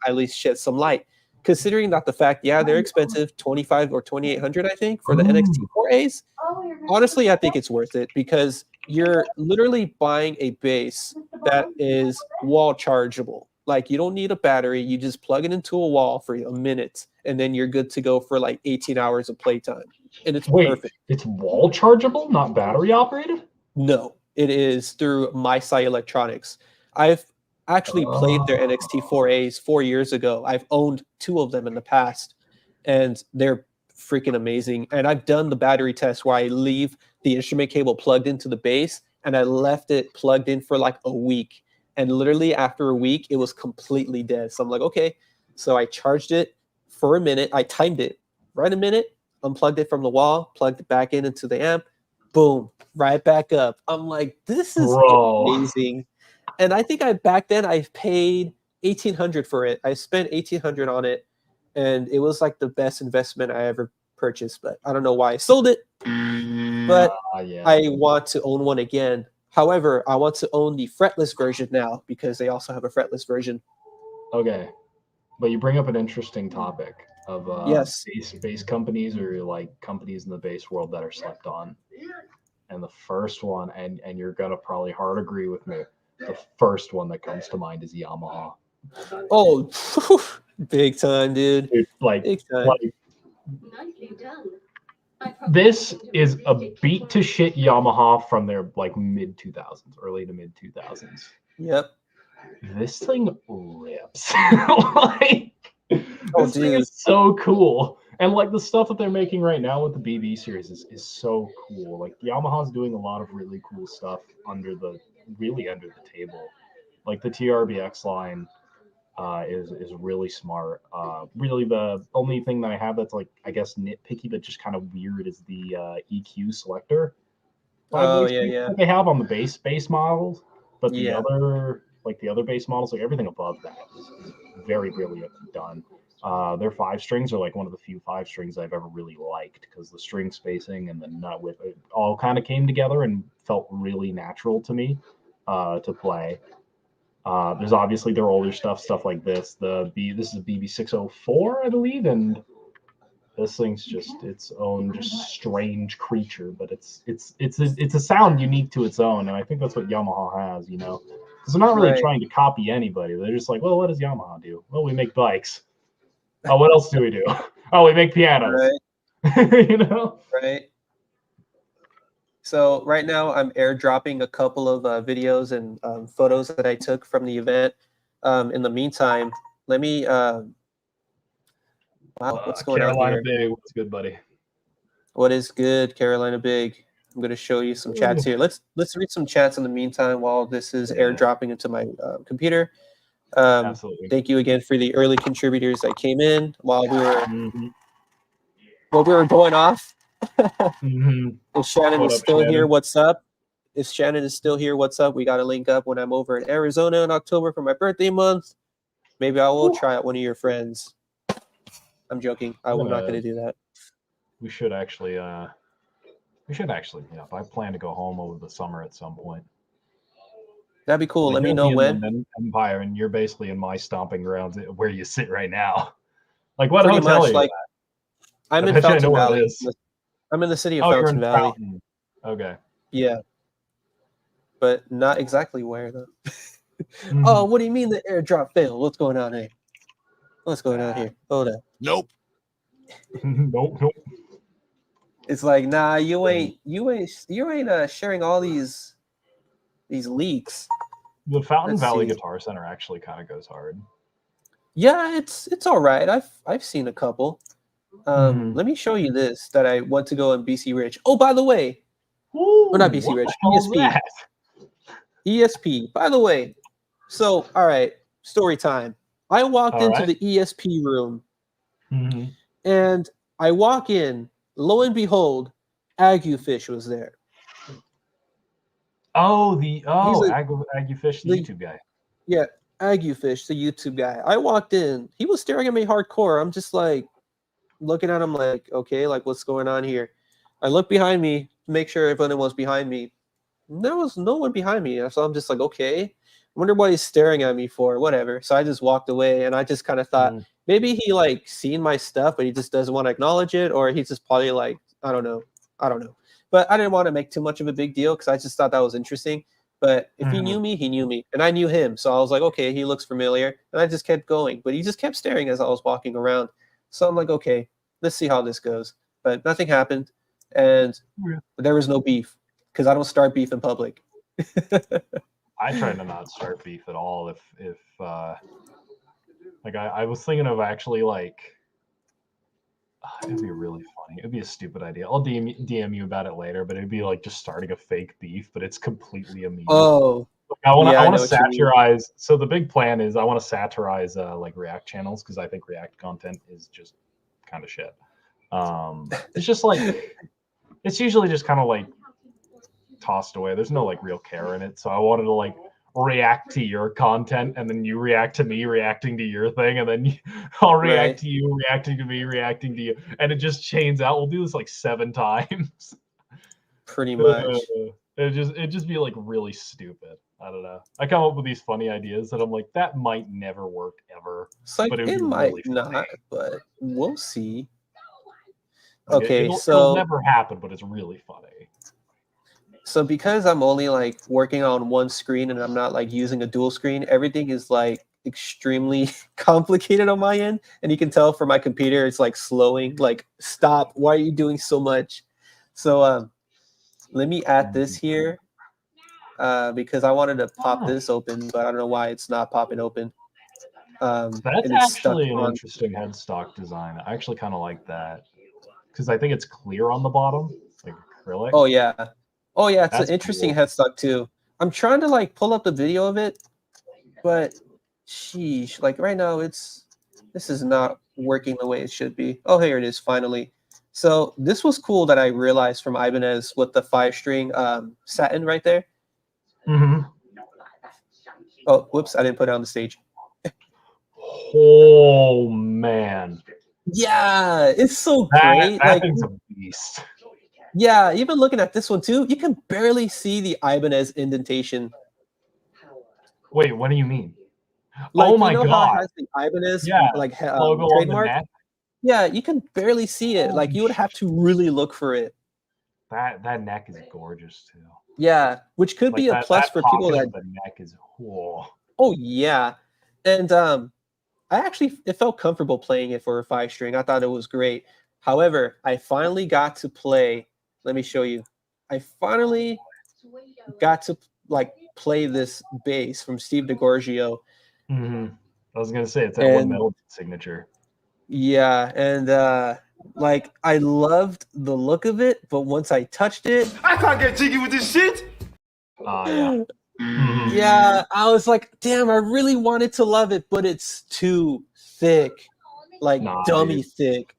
at least shed some light. Considering that the fact, they're expensive, $2,500 or $2,800, I think, for the NXT4As. Honestly, I think it's worth it, because you're literally buying a bass that is wall chargeable. Like, you don't need a battery. You just plug it into a wall for a minute, and then you're good to go for like 18 hours of playtime. And it's perfect. It's wall chargeable, not battery operated? No, it is through MySci Electronics. I've actually played their NXT4As 4 years ago. I've owned 2 of them in the past, and they're freaking amazing. And I've done the battery test where I leave the instrument cable plugged into the bass, and I left it plugged in for like a week. And literally after a week, it was completely dead. So I'm like, okay. So I charged it for a minute. I timed it right a minute, unplugged it from the wall, plugged it back into the amp. Boom, right back up. I'm like, this is amazing. And I think back then I paid $1,800 for it. I spent $1,800 on it, and it was like the best investment I ever purchased. But I don't know why I sold it. But I want to own one again. However, I want to own the fretless version now because they also have a fretless version. Okay, but you bring up an interesting topic of yes, bass companies or like companies in the bass world that are slept on. And the first one, and you're gonna probably hard agree with me, the first one that comes to mind is Yamaha. Oh, big time, dude. Like, big time. Like, this is a beat to shit Yamaha from their like mid 2000s, early to mid 2000s. Yep. This thing rips. Like, this thing is so cool. And like the stuff that they're making right now with the BB series is so cool. Like Yamaha's doing a lot of really cool stuff under the table. Like the TRBX line is really smart. Really the only thing that I have that's like, I guess, nitpicky but just kind of weird is the EQ selector. Yeah. That they have on the base models, but the Yeah. other bass models, like everything above that is very brilliant done. Their 5 strings are like one of the few 5 strings I've ever really liked because the string spacing and the nut width, it all kind of came together and felt really natural to me to play. There's obviously their older stuff like this. This is a BB604, I believe, and this thing's just its own just strange creature, but it's a sound unique to its own, and I think that's what Yamaha has, you know, because they're not really trying to copy anybody. They're just like, well, what does Yamaha do? Well, we make bikes. Oh, what else do we do? Oh, we make pianos. Right. You know? Right. So right now I'm airdropping a couple of videos and photos that I took from the event. In the meantime, let me. Wow, what's going Carolina on here? Big, what's good, buddy? What is good, Carolina Big? I'm going to show you some chats here. Let's read some chats in the meantime while this is airdropping into my computer. Absolutely. Thank you again for the early contributors that came in while we were going off. If Shannon is still here, what's up? If Shannon is still here, what's up? We got to link up when I'm over in Arizona in October for my birthday month. Maybe I will try out one of your friends. I'm joking. I'm not going to do that. We should actually, yeah, if I plan to go home over the summer at some point. That'd be cool. Let me know when. Empire, and you're basically in my stomping grounds where you sit right now. Like, what hotel are you at? I'm in Fountain Valley. I'm in the city of Fountain Valley. Fountain. Okay. Yeah. But not exactly where, though. Oh, what do you mean the airdrop failed? What's going on here? What's going on here? Hold up. Nope. Nope. It's like, nah, you ain't sharing all these leaks. The Fountain Valley Guitar Center actually kind of goes hard. Yeah, it's all right. I've seen a couple. Let me show you this that I went to go in BC Rich. Oh, by the way, or not BC Rich, ESP. ESP. By the way, so all right, story time. I walked into the ESP room, and I walk in. Lo and behold, Aguifish was there. Aguifish, the YouTube guy. Yeah, Aguifish, the YouTube guy. I walked in. He was staring at me hardcore. I'm just like looking at him like, okay, like what's going on here? I look behind me to make sure everyone was behind me. There was no one behind me. So I'm just like, okay. I wonder what he's staring at me for. Whatever. So I just walked away, and I just kind of thought maybe he like seen my stuff, but he just doesn't want to acknowledge it, or he's just probably like, I don't know. But I didn't want to make too much of a big deal because I just thought that was interesting. But if he knew me, he knew me, and I knew him. So I was like, okay, he looks familiar, and I just kept going. But he just kept staring as I was walking around. So I'm like, okay, let's see how this goes. But nothing happened, and there was no beef because I don't start beef in public. I try to not start beef at all. If like I was thinking of actually like It'd be really funny. It'd be a stupid idea. I'll DM you about it later, but it'd be like just starting a fake beef, but it's completely a meme. Oh, I want yeah, I to know what you mean. satirize. So the big plan is I want to satirize like React channels because I think React content is just kind of shit. It's just like it's usually just kind of like tossed away. There's no like real care in it. So I wanted to like react to your content and then you react to me reacting to your thing and then I'll react to you reacting to me reacting to you and it just chains out. We'll do this like 7 times. Pretty much. It'd just be like really stupid. I don't know. I come up with these funny ideas that I'm like that might never work ever. It's like but it might really not, but we'll see. Okay, it'll never happen, but it's really funny. So because I'm only like working on one screen and I'm not like using a dual screen, everything is like extremely complicated on my end. And you can tell from my computer, it's like slowing, like, stop, why are you doing so much? So let me add this here because I wanted to pop this open, but I don't know why it's not popping open. That's actually an interesting headstock design. I actually kind of like that because I think it's clear on the bottom, like acrylic. Oh, yeah. Oh, yeah, it's an interesting headstock, too. I'm trying to, like, pull up the video of it, but, sheesh, like, right now, this is not working the way it should be. Oh, here it is, finally. So this was cool that I realized from Ibanez with the 5-string satin right there. Mm-hmm. Oh, whoops, I didn't put it on the stage. Oh, man. Yeah, it's so great. That thing's a beast. Yeah, even looking at this one too, you can barely see the Ibanez indentation. Wait, what do you mean? Like, oh my you know god! How it has the Ibanez like logo trademark? on the neck? Yeah, you can barely see it. Like you would have to really look for it. That neck is gorgeous too. Yeah, which could be a plus for people that the neck is cool. Oh yeah, and it felt comfortable playing it for a 5-string. I thought it was great. However, I finally got to play. Let me show you. I finally got to like play this bass from Steve DeGorgio. Mm-hmm. I was gonna say it's that one metal signature. Yeah, and like I loved the look of it, but once I touched it, I can't get jiggy with this shit. Yeah. Mm-hmm. Yeah, I was like, damn, I really wanted to love it, but it's too thick, like dummy thick.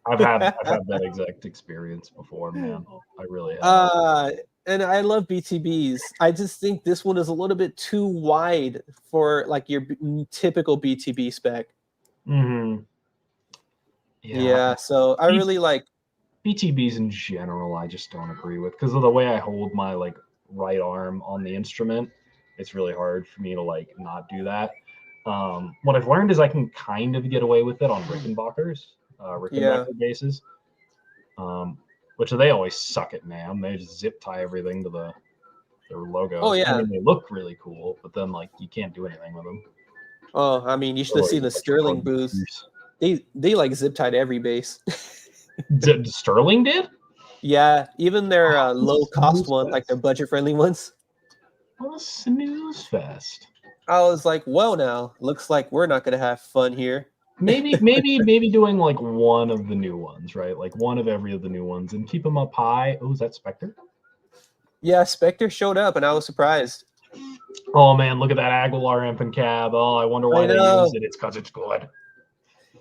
I've had that exact experience before, man. I really have. And I love BTBs. I just think this one is a little bit too wide for like your typical BTB spec. Mm-hmm. Yeah, so I really like BTBs in general. I just don't agree with because of the way I hold my like right arm on the instrument. It's really hard for me to like not do that. What I've learned is I can kind of get away with it on Rickenbackers. Rickenbacker bases, which they always suck at NAMM. They just zip tie everything to their logo. Oh yeah, I mean, they look really cool, but then like you can't do anything with them. Oh, I mean, you should have seen the Sterling booth. They like zip tied every base. Sterling did? Yeah, even their low cost one, like their budget friendly ones. What a snooze fest! I was like, well, now looks like we're not gonna have fun here. Maybe doing like one of the new ones, right? Like one of every of the new ones, and keep them up high. Oh, is that Spectre? Yeah, Spectre showed up, and I was surprised. Oh man, look at that Aguilar amp and cab. Oh, I wonder why they use it. It's because it's good.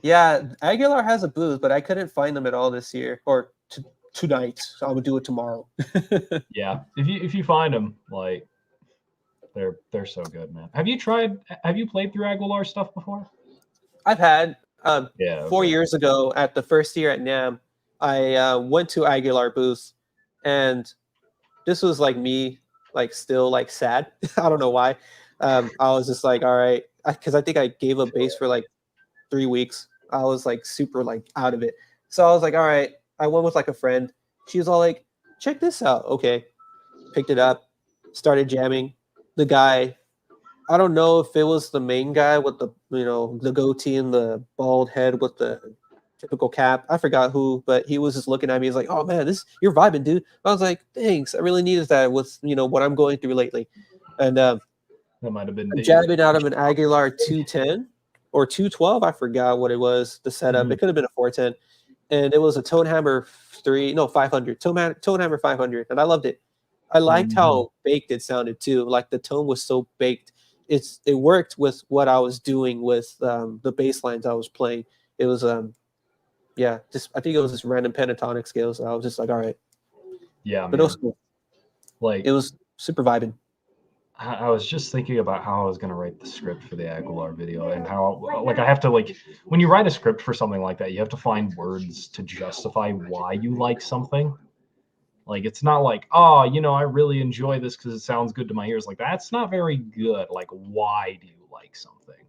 Yeah, Aguilar has a booth, but I couldn't find them at all this year or tonight. So I would do it tomorrow. Yeah, if you find them, like they're so good, man. Have you played through Aguilar stuff before? I've had 4 years ago at the first year at NAMM, I went to Aguilar booth, and this was like me, like still like sad. I don't know why. I was just like, all right, because I think I gave up bass for like 3 weeks. I was like super like out of it. So I was like, all right. I went with like a friend. She was all like, check this out. Okay. Picked it up, started jamming. The guy, I don't know if it was the main guy with the, the goatee and the bald head with the typical cap. I forgot who, but he was just looking at me. He's like, oh man, you're vibing, dude. I was like, thanks. I really needed that with, what I'm going through lately. And that might have been jamming out of an Aguilar 210 or 212. I forgot what it was, the setup. It could have been a 410. and it was a Tone Hammer 500, Tone Hammer 500, and I loved it. I liked how baked it sounded too. Like the tone was so baked. It worked with what I was doing with the bass lines I was playing. It was I think it was just random pentatonic scales. So I was just like, all right. Yeah, but it was cool. Like it was super vibing. I was just thinking about how I was gonna write the script for the Aguilar video, and how like I have to like when you write a script for something like that, you have to find words to justify why you like something. Like it's not like, oh, you know, I really enjoy this because it sounds good to my ears. Like that's not very good. Like, why do you like something?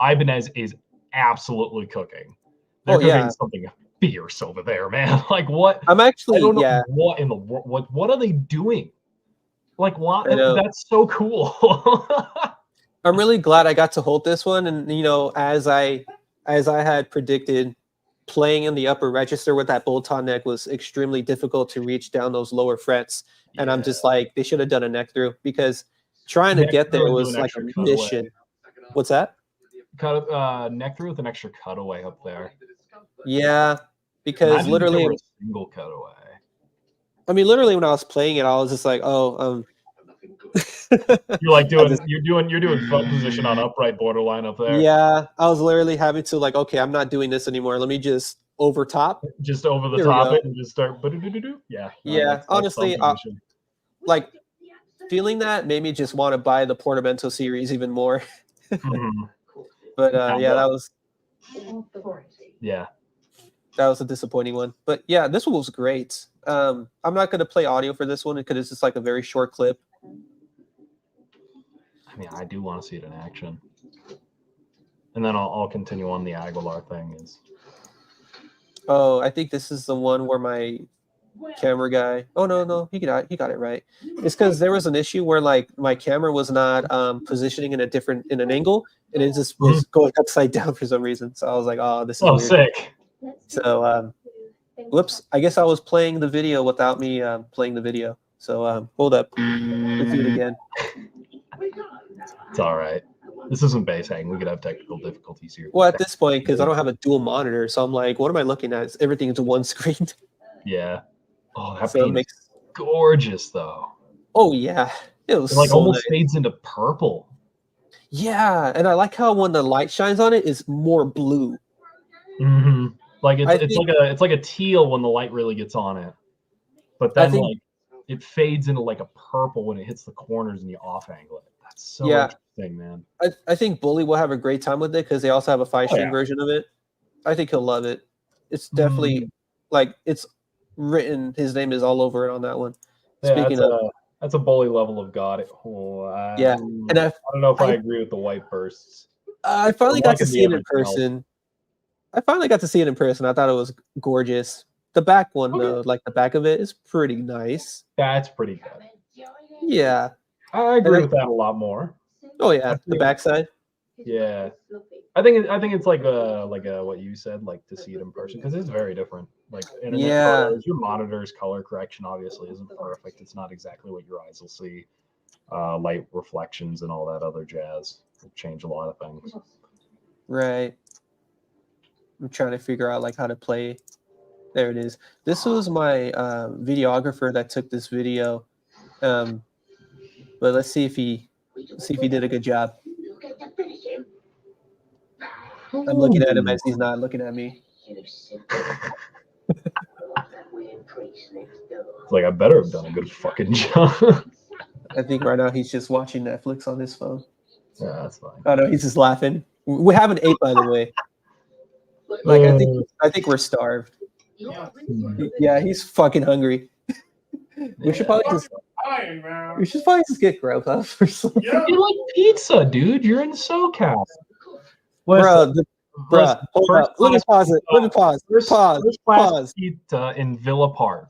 Ibanez is absolutely cooking. They're cooking something fierce over there, man. Like what? I'm actually I don't know what in the world. What are they doing? Like what? That's so cool. I'm really glad I got to hold this one, and you know, as I had predicted, playing in the upper register with that bolt-on neck was extremely difficult to reach down those lower frets. And I'm just like, they should have done a neck through, because trying to get there was like a mission. What's that? Neck through with an extra cutaway up there. Yeah, because literally a single cutaway. I mean, literally when I was playing it, I was just like, oh, you're like you're doing front position on upright borderline up there. Yeah, I was literally having to like, okay, I'm not doing this anymore. Let me just over top. Just over the top it and just start. Yeah. Yeah, honestly, like feeling that made me just want to buy the Portamento series even more. But yeah, that was. Yeah. That was a disappointing one. But yeah, this one was great. I'm not going to play audio for this one because it's just like a very short clip. I mean, I do want to see it in action. And then I'll continue on the Aguilar thing. Oh, I think this is the one where my camera guy. Oh no, he got it right. It's because there was an issue where like my camera was not positioning in an angle, and it just was going upside down for some reason. So I was like, oh, this is weird. Sick. So whoops, I guess I was playing the video without me playing the video. So hold up, let's do it again. It's all right. This isn't bass hang. We could have technical difficulties here. Well, at this point, because I don't have a dual monitor, so I'm like, what am I looking at? Everything is one screen. Yeah. Oh, that paint is gorgeous, though. Oh yeah, it was like so almost nice. fades into purple. Yeah, and I like how when the light shines on it, it's more blue. Like it's like a teal when the light really gets on it, but then like it fades into like a purple when it hits the corners and you off angle it. That's so interesting, man. I think Bully will have a great time with it because they also have a 5-string version of it. I think he'll love it. It's definitely like it's written. His name is all over it on that one. Yeah, Speaking of, that's a Bully level of God. And I don't know if I agree with the white bursts. I finally got to see it in person. I thought it was gorgeous. The back one, though, like the back of it, is pretty nice. That's pretty good. Yeah, I agree with that a lot more. Oh yeah, the backside. Yeah, I think it's like what you said, like to see it in person, because it's very different. Like photos, your monitor's color correction obviously isn't perfect. It's not exactly what your eyes will see. Light reflections and all that other jazz will change a lot of things. Right. I'm trying to figure out like how to play. There it is. This was my videographer that took this video. But let's see if he did a good job. I'm looking at him as he's not looking at me. It's like I better have done a good fucking job. I think right now he's just watching Netflix on his phone. Yeah, that's fine. Oh no, he's just laughing. We haven't ate, by the way. Like I think we're starved. Yeah, he's fucking hungry. We should probably just get Grubhub or something. You like pizza, dude. You're in SoCal. Bro, hold up. Let me pause it. Let me pause. Pause. Pizza in Villa Park.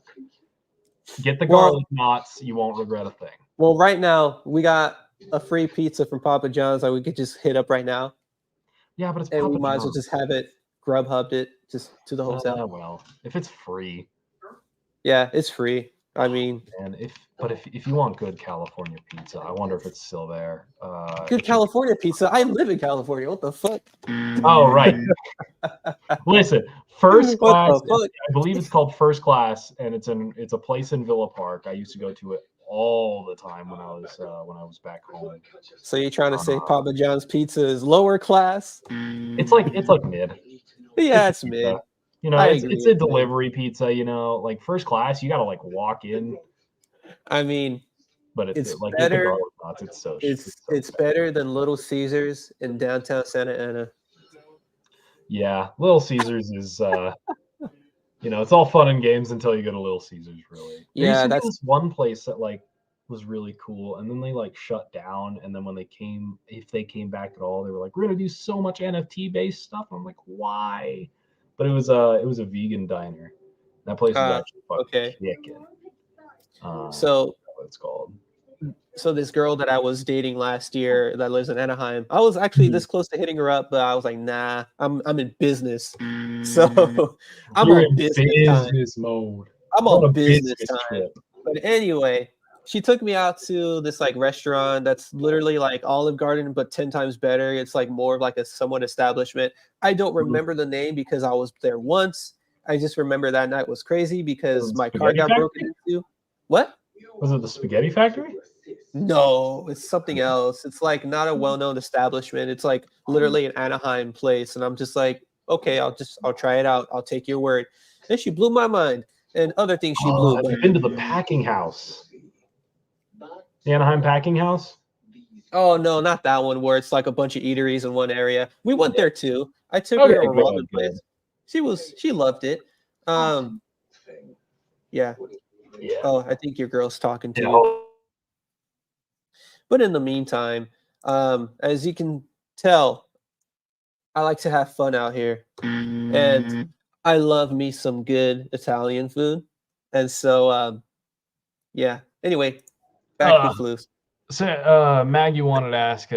Get the garlic knots. You won't regret a thing. Well, right now we got a free pizza from Papa John's that we could just hit up right now. Yeah, but it's and Papa we might as well John's. just have it Grubhubbed it just to the hotel. Well, if it's free. Yeah, it's free. I mean, and if you want good California pizza, I wonder if it's still there. Good California pizza. I live in California. What the fuck? Oh right. Listen, First What Class. the fuck? I believe it's called First Class, and it's a place in Villa Park. I used to go to it all the time when I was back home. So you're trying to say Papa John's pizza is lower class? It's like mid. Yeah, it's pizza. mid. You know, I it's agree a with that. delivery pizza. You know, like First Class, you gotta like walk in. I mean, But it's like better. It's Better than Little Caesars in downtown Santa Ana. Yeah, Little Caesars is you know, it's all fun and games until you go to Little Caesars, really. There used to be this one place that like was really cool, and then they like shut down, and then when if they came back at all, they were like, we're gonna do so much NFT based stuff. I'm like, why? But it was a vegan diner. That place is actually fucking kicking. So what it's called. So this girl that I was dating last year that lives in Anaheim, I was actually this close to hitting her up, but I was like, nah, I'm in business. So I'm You're on in business mode. I'm on business time. Trip. But anyway, she took me out to this like restaurant that's literally like Olive Garden, but 10 times better. It's like more of like a somewhat establishment. I don't remember the name because I was there once. I just remember that night was crazy because my car got broken into. What? Was it the Spaghetti Factory? No, it's something else. It's like not a well-known establishment. It's like literally an Anaheim place. And I'm just like, okay, I'll try it out. I'll take your word. And she blew my mind. And other things she blew. Have you been to the Packing House? The Anaheim Packing House? Oh no, not that one where it's like a bunch of eateries in one area. We went there too. I took her to a ramen place. She loved it. Yeah. Oh, I think your girl's talking to you. But in the meantime, as you can tell, I like to have fun out here. And I love me some good Italian food. And so, yeah. Anyway, back to Flus. So, Mag, you wanted to ask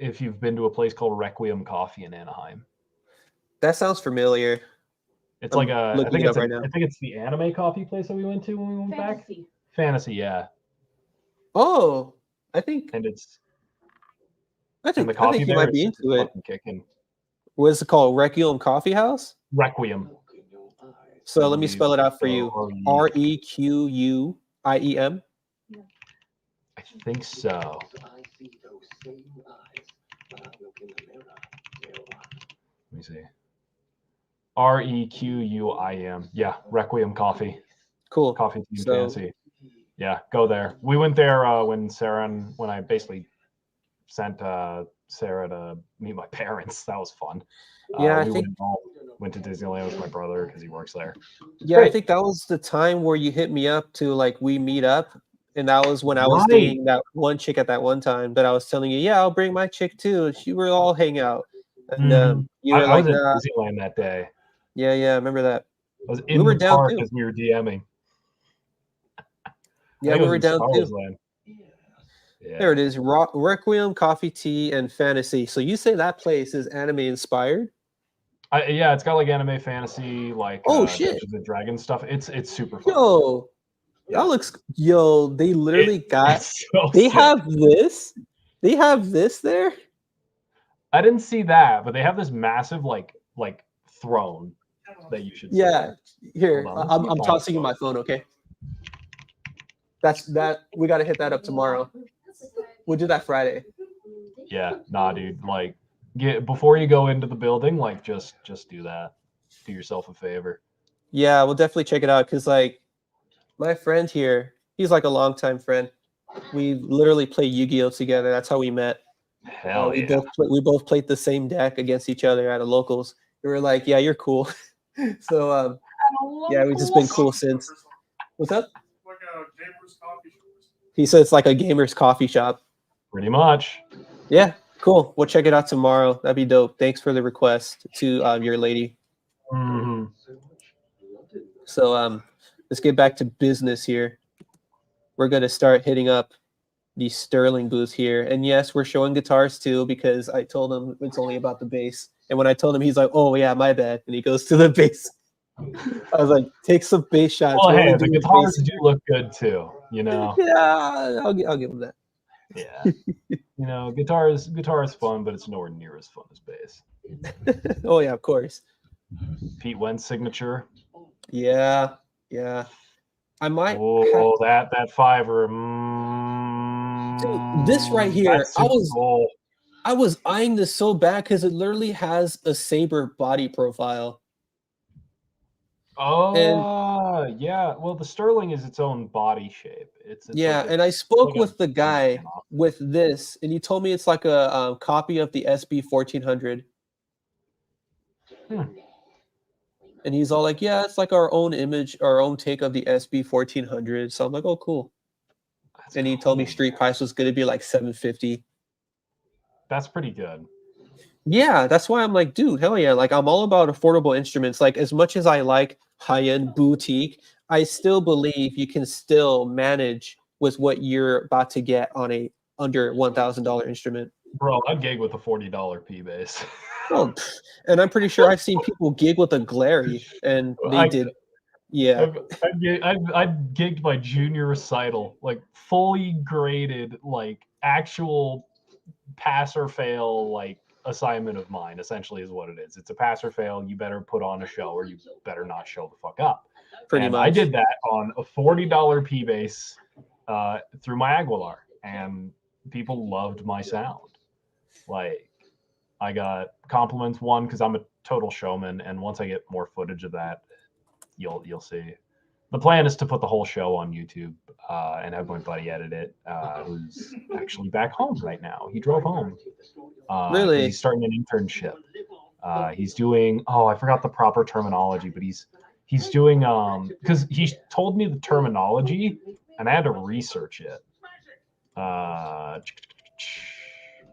if you've been to a place called Requiem Coffee in Anaheim. That sounds familiar. It's like I think it's the anime coffee place that we went to when we went back. Fantasy, yeah. Oh, I think the coffee I think you might be into it. Kicking. What is it called? Requiem Coffee House? Requiem. So let me spell it out for you. Requiem. I think so. Let me see. Requiem. Yeah, Requiem Coffee. Cool. Coffee Team Fantasy. Yeah, go there. We went there when I basically sent Sarah to meet my parents. That was fun. Yeah, we went to Disneyland with my brother because he works there. Yeah, great. I think that was the time where you hit me up to like we meet up, and that was when I was dating that one chick at that one time. But I was telling you, yeah, I'll bring my chick too. And we were all hang out, and you were I was in Disneyland that day. Yeah, I remember that. I was in the park because we were DMing. Yeah, we were down too. Yeah. There it is. Requiem, Coffee, Tea, and Fantasy. So you say that place is anime inspired? Yeah, it's got like anime fantasy, like shit, the dragon stuff. It's super fun. Yo, that looks. Yo, they literally have this. They have this there. I didn't see that, but they have this massive like throne that you should. Yeah, here I'm tossing you my phone. Okay. That we got to hit that up tomorrow. We'll do that Friday. Yeah, nah, dude. Like, before you go into the building, like, just do that. Do yourself a favor. Yeah, we'll definitely check it out because, like, my friend here, he's like a longtime friend. We literally play Yu-Gi-Oh together. That's how we met. Hell yeah. We both played the same deck against each other at a locals. We were like, yeah, you're cool. So, yeah, we've just been cool since. What's up? He said it's like a gamer's coffee shop. Pretty much. Yeah, cool. We'll check it out tomorrow. That'd be dope. Thanks for the request to your lady. Mm-hmm. So let's get back to business here. We're going to start hitting up the Sterling booth here. And yes, we're showing guitars too because I told him it's only about the bass. And when I told him, he's like, oh, yeah, my bad. And he goes to the bass. I was like, take some bass shots. Well, hey, the guitars do look good too, you know. Yeah, I'll give him that. Yeah, you know, guitar is fun, but it's nowhere near as fun as bass. Oh yeah, of course. Pete Wentz signature. Yeah, yeah. I might. Oh, that fiver. Dude, this right here, That's super cool. I was eyeing this so bad because it literally has a Saber body profile. Oh, yeah. Well, the Sterling is its own body shape. It's Yeah, like and I spoke like a with the guy spin-off. with this, and he told me it's like a copy of the SB 1400. And he's all like, "Yeah, it's like our own image, our own take of the SB 1400." So I'm like, "Oh, cool." And he told me street price was going to be like $750. That's pretty good. Yeah, that's why I'm like, dude, hell yeah. Like, I'm all about affordable instruments. Like, as much as I like high-end boutique, I still believe you can still manage with what you're about to get on a under $1,000 instrument. Bro, I'd gig with a $40 P bass. Oh, and I'm pretty sure I've seen people gig with a Glary, and they did. Yeah. I've gigged my junior recital, like fully graded, like actual pass or fail, like assignment of mine, essentially is what it is. It's a pass or fail. You better put on a show or you better not show the fuck up. Pretty and much. I did that on a $40 P bass through my Aguilar, and people loved my sound. Like, I got compliments, one, because I'm a total showman, and once I get more footage of that, you'll see. The plan is to put the whole show on YouTube and have my buddy edit it, who's actually back home right now. He drove home. Really? He's starting an internship. He's doing, I forgot the proper terminology, but he's doing, because he told me the terminology, and I had to research it.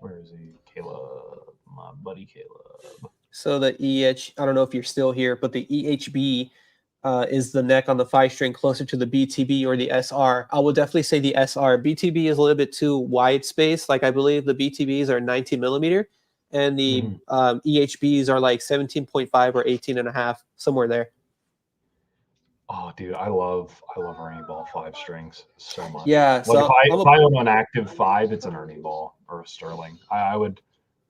Where is he? Caleb, my buddy Caleb. So the I don't know if you're still here, but the EHB is the neck on the 5-string closer to the BTB or the SR. I will definitely say the SR. BTB is a little bit too wide space. Like, I believe the BTBs are 19 millimeter, and the EHBs are like 17.5 or 18.5, somewhere there. Oh, dude, I love Ernie Ball 5 strings so much. Yeah, like so if I own an active 5, it's an Ernie Ball or a Sterling. I would,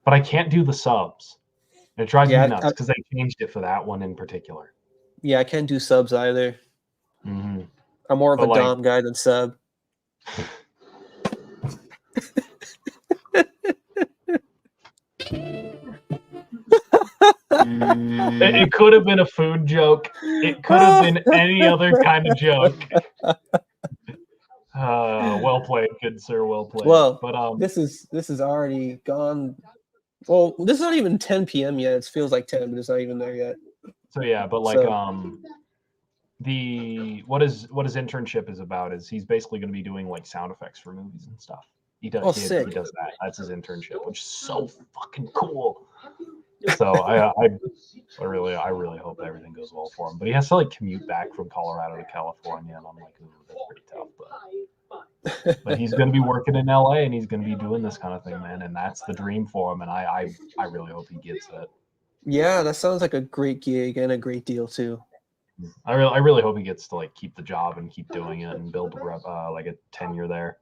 but I can't do the subs. And it drives me nuts because they changed it for that one in particular. Yeah, I can't do subs either. Mm-hmm. I'm more of a Dom guy than sub. It could have been a food joke. It could have been any other kind of joke. Well played, good sir. Well played. Well, but this is already gone. Well, this is not even 10 p.m. yet. It feels like 10, but it's not even there yet. So yeah, but like what his internship is about is he's basically going to be doing like sound effects for movies and stuff. He does. He does that. That's his internship, which is so fucking cool. So I really hope everything goes well for him. But he has to like commute back from Colorado to California, and I'm like, that's pretty tough. But he's going to be working in LA, and he's going to be doing this kind of thing, man. And that's the dream for him. And I really hope he gets it. Yeah, that sounds like a great gig and a great deal too. I really hope he gets to like keep the job and keep doing it and build like a tenure there.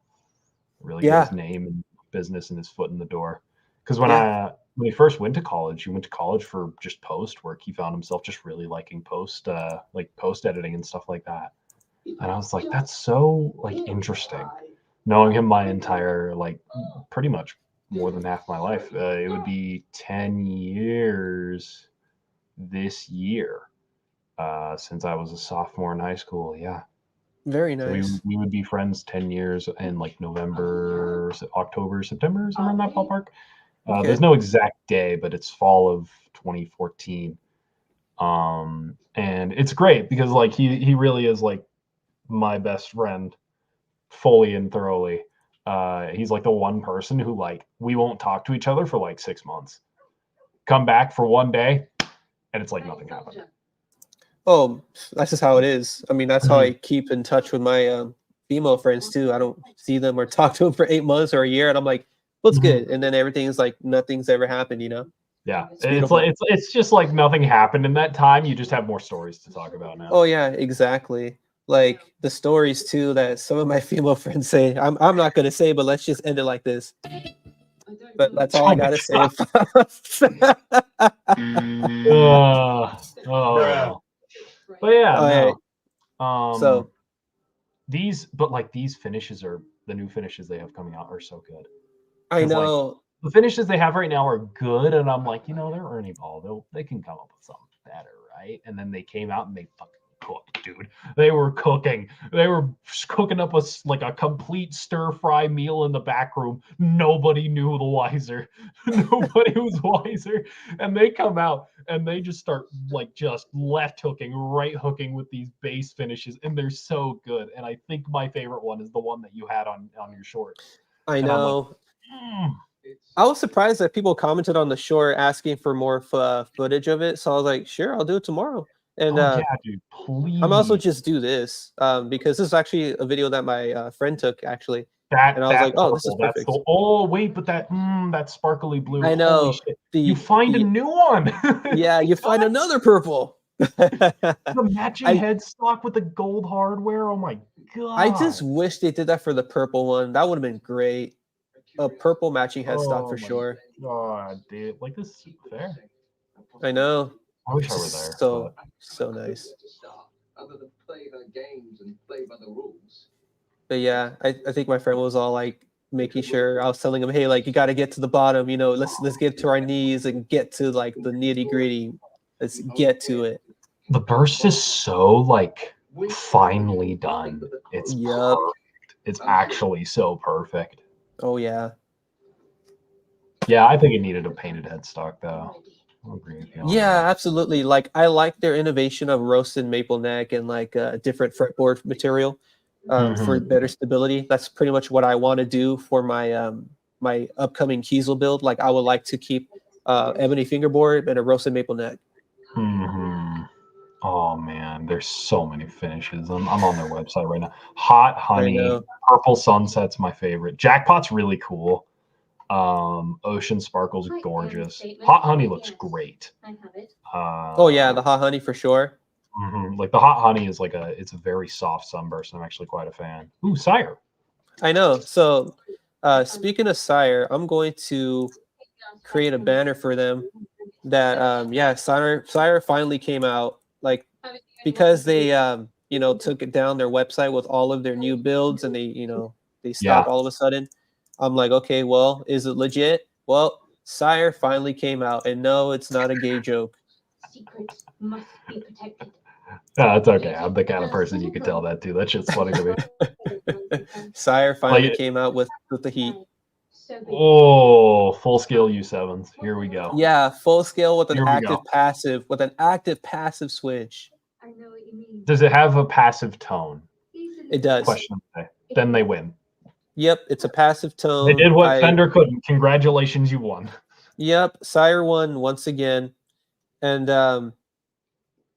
Really get his name and business and his foot in the door. Because when he first went to college, he went to college for just post work. He found himself just really liking post editing and stuff like that. And I was like, that's so like interesting. Knowing him my entire, like, pretty much more than half my life. It would be 10 years this year since I was a sophomore in high school. Yeah. Very nice. So we would be friends 10 years in like November, October, September, somewhere in that ballpark. There's no exact day, but it's fall of 2014. And it's great because like he really is like my best friend fully and thoroughly. He's like the one person who like we won't talk to each other for like 6 months. Come back for one day and it's like nothing happened. Oh, that's just how it is. I mean, that's how I keep in touch with my female friends too. I don't see them or talk to them for 8 months or a year, and I'm like, what's good? And then everything is like nothing's ever happened, you know? Yeah, it's just like nothing happened in that time. You just have more stories to talk about now. Oh yeah, exactly. Like the stories too that some of my female friends say. I'm not gonna say, but let's just end it like this. But that's all I gotta say. Oh, but yeah, Alright. no. So these finishes are the new finishes they have coming out are so good. I 'Cause, like, know the finishes they have right now are good, and I'm like, they're Ernie Ball. They can come up with something better, right? And then they came out and they fucking cooked, dude. They were cooking. They were cooking up a complete stir fry meal in the back room. Nobody knew the wiser. Nobody was wiser. And they come out and they just start just left hooking, right hooking with these base finishes, and they're so good. And I think my favorite one is the one that you had on your short. I And I'm like, know. I was surprised that people commented on the short asking for more footage of it. So I was like, sure, I'll do it tomorrow. And yeah, dude, please. I'm also just do this because this is actually a video that my friend took actually. And I was like, oh, this is perfect. Wait, but that sparkly blue. I know. Holy shit. You find a new one. Yeah, you find another purple. The matching headstock with the gold hardware. Oh my god. I just wish they did that for the purple one. That would have been great. A purple matching headstock for sure. God, dude. This is fair. I know. I wish I were there. So nice. Other than play her games and play by the rules. But yeah, I think my friend was all like making sure I was telling him, hey, you got to get to the bottom, let's get to our knees and get to the nitty gritty. Let's get to it. The burst is so finely done. It's perfect. It's actually so perfect. Oh yeah. Yeah, I think it needed a painted headstock though. I'll agree with you on that. Absolutely. I like their innovation of roasted maple neck and a different fretboard material for better stability. That's pretty much what I want to do for my my upcoming Kiesel build. I would like to keep ebony fingerboard and a roasted maple neck. Oh man, there's so many finishes. I'm on their website right now. Hot Honey, Purple Sunset's my favorite. Jackpot's really cool. Ocean Sparkle's gorgeous. Hot Honey looks great. Oh yeah, the Hot Honey for sure. The Hot Honey is it's a very soft sunburst, and I'm actually quite a fan. Ooh, Sire. I know. So speaking of Sire, I'm going to create a banner for them that Sire finally came out, because they took it down their website with all of their new builds, and they stopped all of a sudden. I'm like, okay, well, is it legit? Well, Sire finally came out, and no, it's not a gay joke. Secrets must be protected. It's okay. I'm the kind of person you could tell that to. That shit's funny to me. Sire finally came out with the heat. Oh, full scale U7s. Here we go. Yeah, full scale with an active passive switch. I know what you mean. Does it have a passive tone? It does. Question. Then they win. Yep, it's a passive tone. They did what Fender couldn't. Congratulations, you won. Yep, Sire won once again. And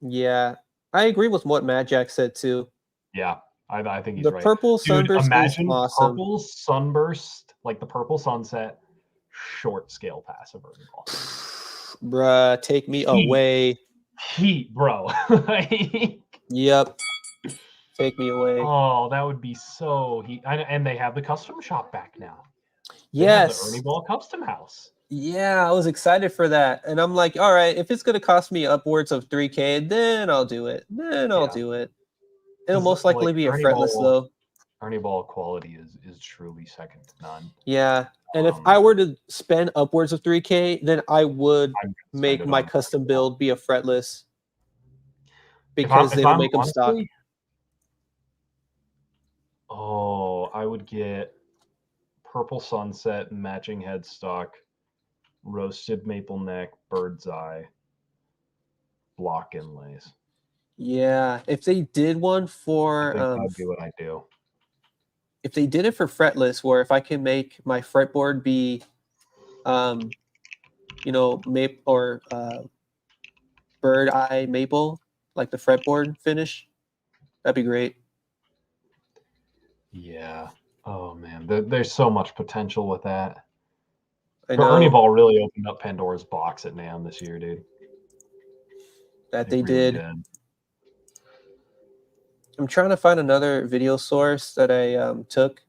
yeah, I agree with what Mad Jack said too. Yeah, I think he's right. The purple sunburst imagine is awesome. Purple sunburst, the purple sunset, short scale passive. Bruh, take me away. Heat, bro. Yep. Take me away. Oh, that would be so heat. And they have the custom shop back now. Yes. The Ernie Ball Custom House. Yeah, I was excited for that. And I'm like, all right, if it's going to cost me upwards of $3,000, then I'll do it. Do it. It'll most likely be a fretless, though. Ernie Ball quality is truly second to none. Yeah. And if I were to spend upwards of $3,000, then I would make my custom build be a fretless. Because they don't make them stock. Oh, I would get purple sunset, matching headstock, roasted maple neck, bird's eye, block inlays. Yeah, if they did one for that'd be what I do. If they did it for fretless, where if I can make my fretboard be maple or bird eye maple, like the fretboard finish, that'd be great. Yeah. Oh man, there's so much potential with that. Ernie Ball really opened up Pandora's box at NAMM this year, dude. That they really did. I'm trying to find another video source that I took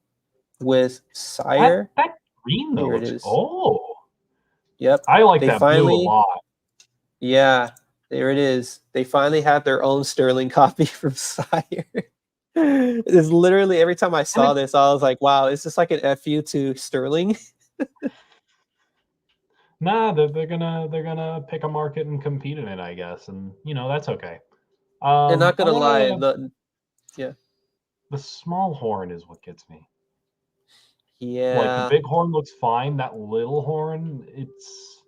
with Sire. That green though. Here it is. Oh. Yep. I like that blue a lot. Yeah. There it is. They finally have their own Sterling copy from Sire. It's literally every time I saw this, I was like, "Wow, is this like an FU to Sterling?" Nah, they're gonna pick a market and compete in it, I guess, and that's okay. And not gonna lie, the small horn is what gets me. Like the yeah, big horn looks fine. That little horn, it's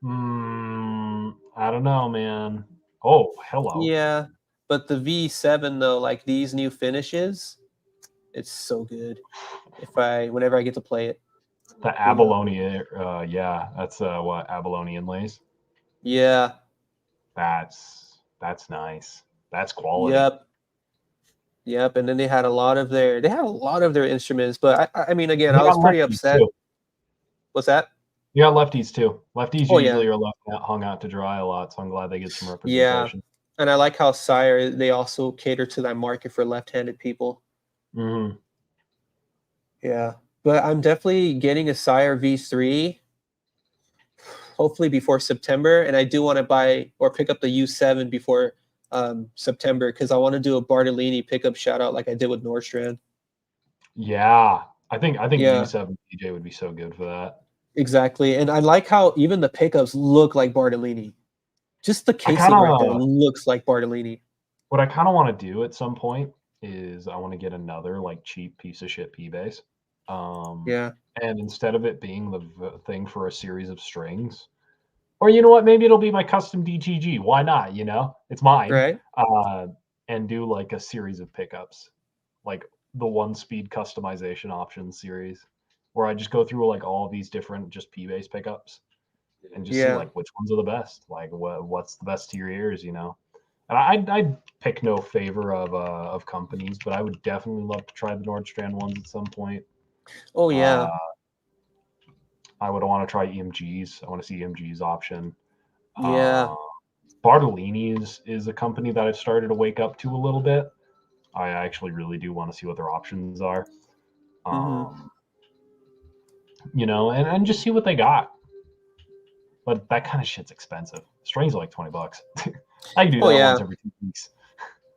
I don't know, man. Oh, hello. yeah. But the V7 though, like these new finishes, it's so good. Whenever I get to play it. The abalone, yeah, that's what abalone inlays. Yeah. That's nice. That's quality. Yep. And then they had a lot of their instruments, but I mean, again, They I was got pretty lefties, upset. too. What's that? You got lefties too. Lefties Oh, yeah. usually are hung out to dry a lot, so I'm glad they get some Yeah. representation. And I like how Sire, they also cater to that market for left-handed people. Mm-hmm. Yeah. But I'm definitely getting a Sire V3, hopefully before September. And I do want to buy or pick up the U7 before September, because I want to do a Bartolini pickup shout out like I did with Nordstrand. Yeah. I think Yeah. U7 DJ would be so good for that. Exactly. And I like how even the pickups look like Bartolini. Just the casing right there looks like Bartolini. What I kind of want to do at some point is I want to get another like cheap piece of shit P bass. Yeah. And instead of it being the thing for a series of strings, or you know what, maybe it'll be my custom DTG. Why not? It's mine. Right. And do like a series of pickups, like the 1-speed customization options series, where I just go through like all of these different just P bass pickups and just see like which ones are the best, like what's the best to your ears, And I'd pick no favor of companies, but I would definitely love to try the Nordstrand ones at some point. Oh yeah. I would want to try EMGs. I want to see EMG's option. Yeah. Bartolini is a company that I've started to wake up to a little bit. I actually really do want to see what their options are. And just see what they got. But that kind of shit's expensive. Strings are like $20. I can do that once every 2 weeks.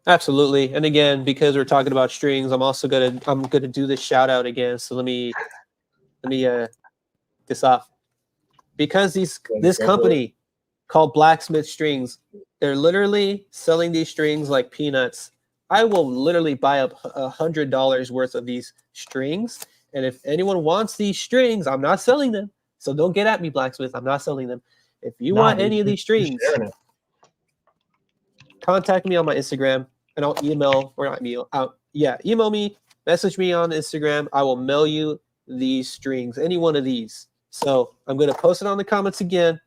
Absolutely. And again, because we're talking about strings, I'm gonna do this shout out again. So let me this off. Because this company called Blacksmith Strings, they're literally selling these strings like peanuts. I will literally buy up $100 worth of these strings. And if anyone wants these strings, I'm not selling them. So don't get at me, Blacksmith. I'm not selling them. If you want any of these strings, contact me on my Instagram, and I'll email me, message me on Instagram. I will mail you these strings, any one of these. So I'm going to post it on the comments again.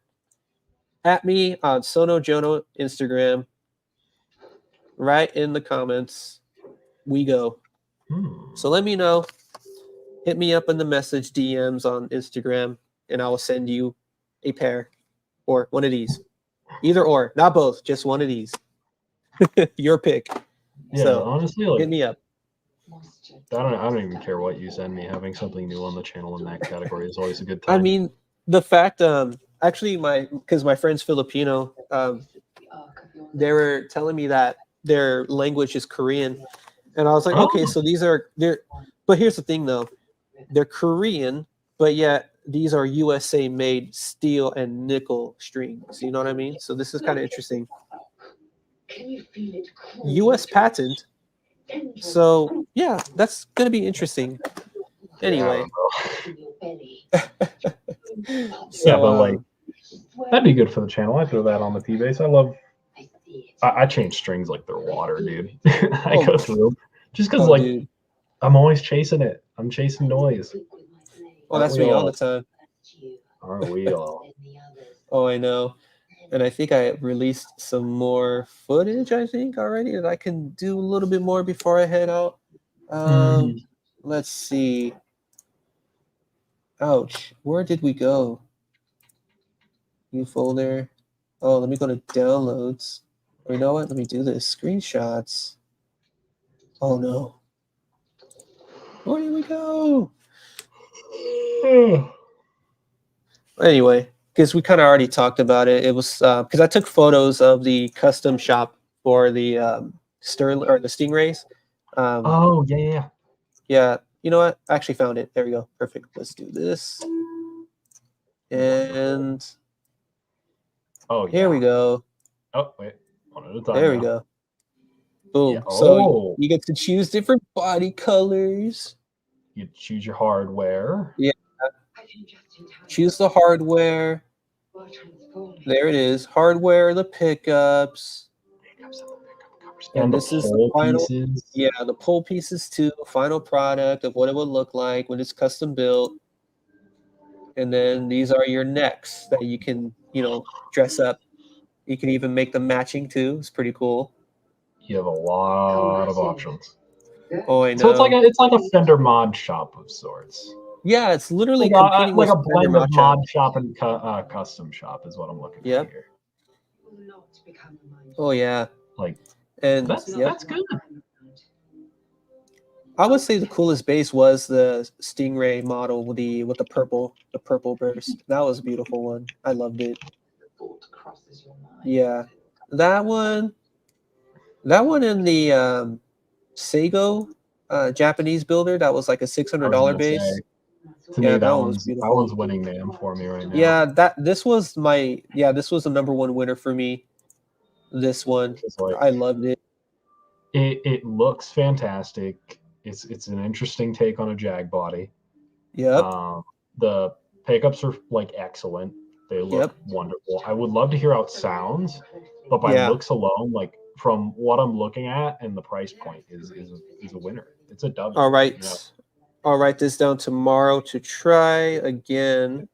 At me on Sono Jono Instagram. Right in the comments. We go. So let me know. Hit me up in the message DMs on Instagram, and I will send you a pair or one of these. Either or, not both, just one of these. Your pick. Yeah, so, honestly, like, hit me up. I don't even care what you send me. Having something new on the channel in that category is always a good time. I mean, the fact, actually, because my friend's Filipino, they were telling me that their language is Korean, and I was like, okay, so but here's the thing, though, they're Korean, but yet these are USA made steel and nickel strings. You know what I mean? So this is kind of interesting. US patent. So yeah, that's gonna be interesting. Anyway. Yeah, but like that'd be good for the channel. I throw that on the P bass. I change strings like they're water, dude. I go through them just because dude. I'm always chasing it. I'm chasing noise. Oh, that's me all the time. Aren't we all? Oh, I know. And I think I released some more footage, already, that I can do a little bit more before I head out. Let's see. Ouch. Where did we go? New folder. Oh, let me go to downloads. Or you know what? Let me do this. Screenshots. Oh, no. Where did we go? Anyway, because we kind of already talked about it. It was because I took photos of the custom shop for the Sterling or the Stingrays. Oh yeah. Yeah, you know what? I actually found it. There we go. Perfect. Let's do this. And Oh yeah. here we go. Oh wait, one at a time. There we now. go. Boom. Yeah. So Oh. you get to choose different body colors. You choose your hardware. Yeah. Choose the hardware. There it is. Hardware, the pickups. And this is the final. Pieces. Yeah, the pole pieces too. Final product of what it would look like when it's custom built. And then these are your necks that you can, dress up. You can even make them matching too. It's pretty cool. You have a lot of options. Oh, I know. So it's like a Fender mod shop of sorts. Yeah, it's literally like with a blend Fender of mod shop and custom shop is what I'm looking at here. Oh yeah. Like, and that's good. I would say the coolest bass was the Stingray model with the purple burst. That was a beautiful one. I loved it. Yeah, that one in the Sago Japanese builder, that was like a $600 bass. To me, that one's winning NAMM for me right now. Yeah, this was the #1 winner for me. This one, I loved it. It looks fantastic. It's an interesting take on a Jag body. Yep. The pickups are like excellent. They look wonderful. I would love to hear how it sounds, but by looks alone, like from what I'm looking at and the price point is a winner. It's a W. All right. I'll write this down tomorrow to try again.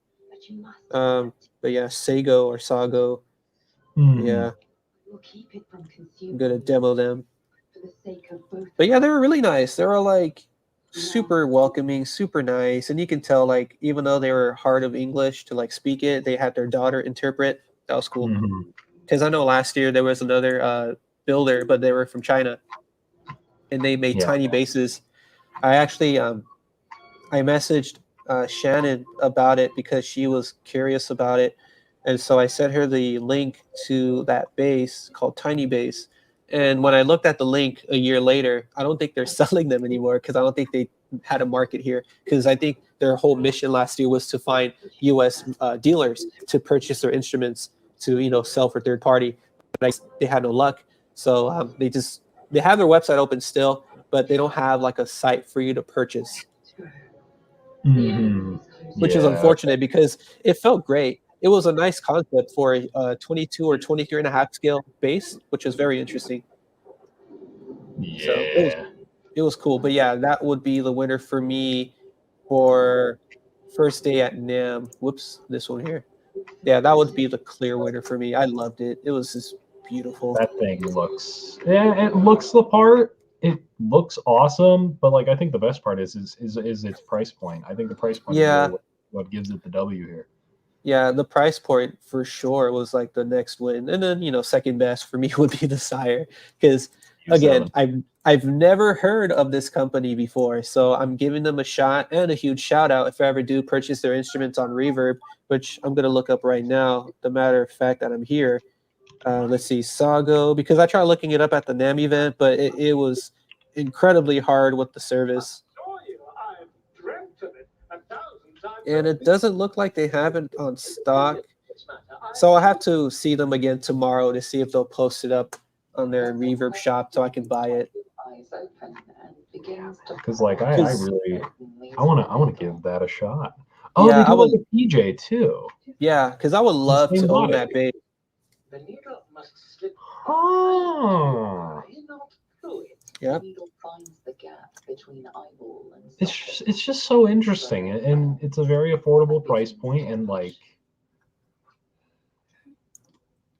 But yeah, Sago or Sago. Yeah. I'm gonna demo them. But yeah, they were really nice. They were like super welcoming, super nice, and you can tell like even though they were hard of English to like speak it, they had their daughter interpret. That was cool. Because I know last year there was another builder, but they were from China, and they made tiny basses. I actually I messaged Shannon about it because she was curious about it, and so I sent her the link to that bass called Tiny Bass. And when I looked at the link a year later, I don't think they're selling them anymore because I don't think they had a market here. Because I think their whole mission last year was to find U.S. Dealers to purchase their instruments to sell for third party. But they had no luck, so they have their website open still, but they don't have like a site for you to purchase, which is unfortunate because it felt great. It was a nice concept for a 22 or 23.5 scale bass, which is very interesting. Yeah. So it was cool. But yeah, that would be the winner for me for first day at NAMM. Whoops, this one here. Yeah, that would be the clear winner for me. I loved it. It was just beautiful. That thing looks it looks the part. It looks awesome, but like I think the best part is its price point. I think the price point is really what gives it the W here. Yeah, the price point for sure was like the next win, and then second best for me would be the Sire, because again I've never heard of this company before, so I'm giving them a shot and a huge shout out if I ever do purchase their instruments on Reverb, which I'm gonna look up right now. The matter of fact that I'm here, let's see, Sago, because I tried looking it up at the NAMM event, but it was incredibly hard with the service. And it doesn't look like they have it on stock. So I'll have to see them again tomorrow to see if they'll post it up on their Reverb shop so I can buy it. Because like I want to give that a shot. Oh, yeah, they do like a PJ too. Yeah, because I would love to own that bass. Oh. Yeah. It's just so interesting, and it's a very affordable price point, and like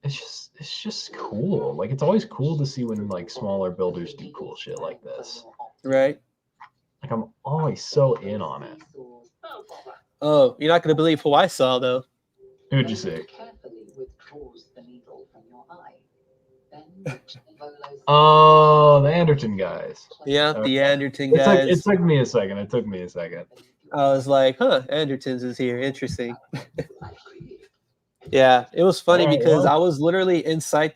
it's just cool. Like it's always cool to see when like smaller builders do cool shit like this. Right. Like I'm always so in on it. Oh, you're not gonna believe who I saw though. Who'd you see? Oh, the Anderton guys. Yeah, the Anderton guys. It took me a second. I was like, huh, Anderton's is here. Interesting. Yeah, it was funny Alright, because well. I was literally inside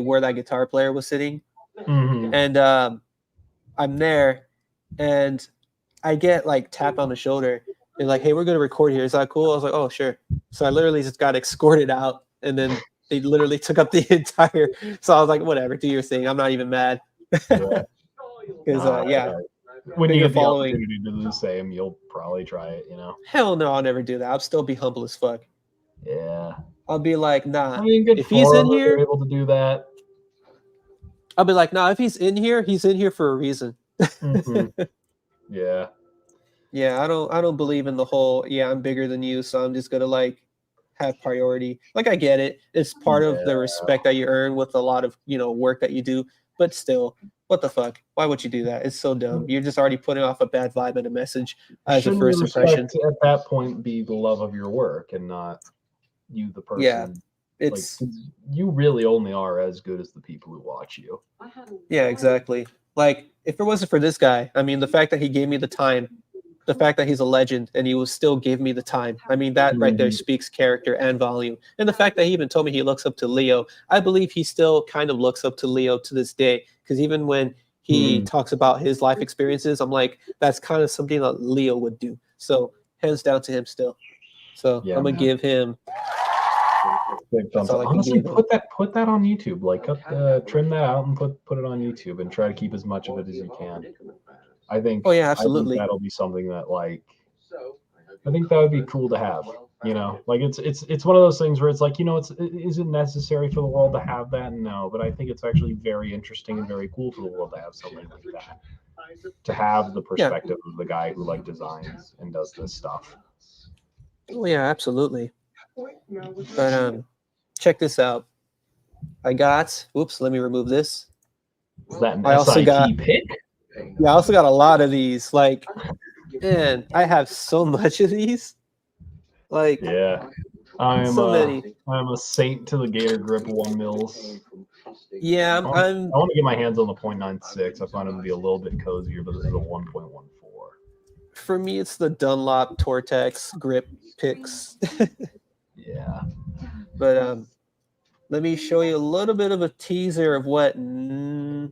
where that guitar player was sitting, Mhm. and I'm there, and I get like tapped on the shoulder and like, hey, we're gonna record here. Is that cool? I was like, oh sure. So I literally just got escorted out, and then they literally took up the entire. So I was like, whatever, do your thing. I'm not even mad. Yeah. Because yeah, When you bigger get the following. opportunity to do the same, you'll probably try it. Hell no, I'll never do that. I'll still be humble as fuck. Yeah. I'll be like, nah. I mean, good If he's in for them if they're here, able to do that. I'll be like, nah. If he's in here for a reason. Mhm. Yeah. Yeah, I don't believe in the whole, yeah, I'm bigger than you, so I'm just gonna like have priority. Like I get it. It's part of the Yeah. respect that you earn with a lot of, work that you do, but still, what the fuck? Why would you do that? It's so dumb. You're just already putting off a bad vibe and a message as a Shouldn't first your impression. respect at that point be the love of your work and not you, the person? Yeah. Like, It's you really only are as good as the people who watch you. yeah, exactly. Like if it wasn't for this guy, I mean, the fact that he gave me the time, the fact that he's a legend and he will still give me the time. I mean, that right there Mhm. speaks character and volume. And the fact that he even told me he looks up to Leo, I believe he still kind of looks up to Leo to this day. Because even when he talks about his life experiences, I'm like, that's kind of something that Leo would do. So hands down to him still. So Yeah, I'm gonna man. give him. Big thumbs That's all up. I can Honestly, give him. put that on YouTube. Like, trim that out and put it on YouTube and try to keep as much of it as you can. I think. Oh yeah, I absolutely. think that'll be something that like. I think that would be cool to have. Like it's one of those things where it's like, is it necessary for the world to have that? No, but I think it's actually very interesting and very cool for the world to have something like that. To have the perspective of the guy who like designs and does this stuff. Oh yeah, absolutely. But check this out. I got. Oops, let me remove this. Is that an I also SIT got- pick? Yeah, I also got a lot of these. Like, man, I have so much of these. Like, Yeah. I'm so many. I'm a saint to the Gator Grip 1 mils. Yeah, I want to get my hands on the 0.96. I find them to be a little bit cozier, but this is a 1.14. For me, it's the Dunlop Tortex grip picks. Yeah. But let me show you a little bit of a teaser of what Ned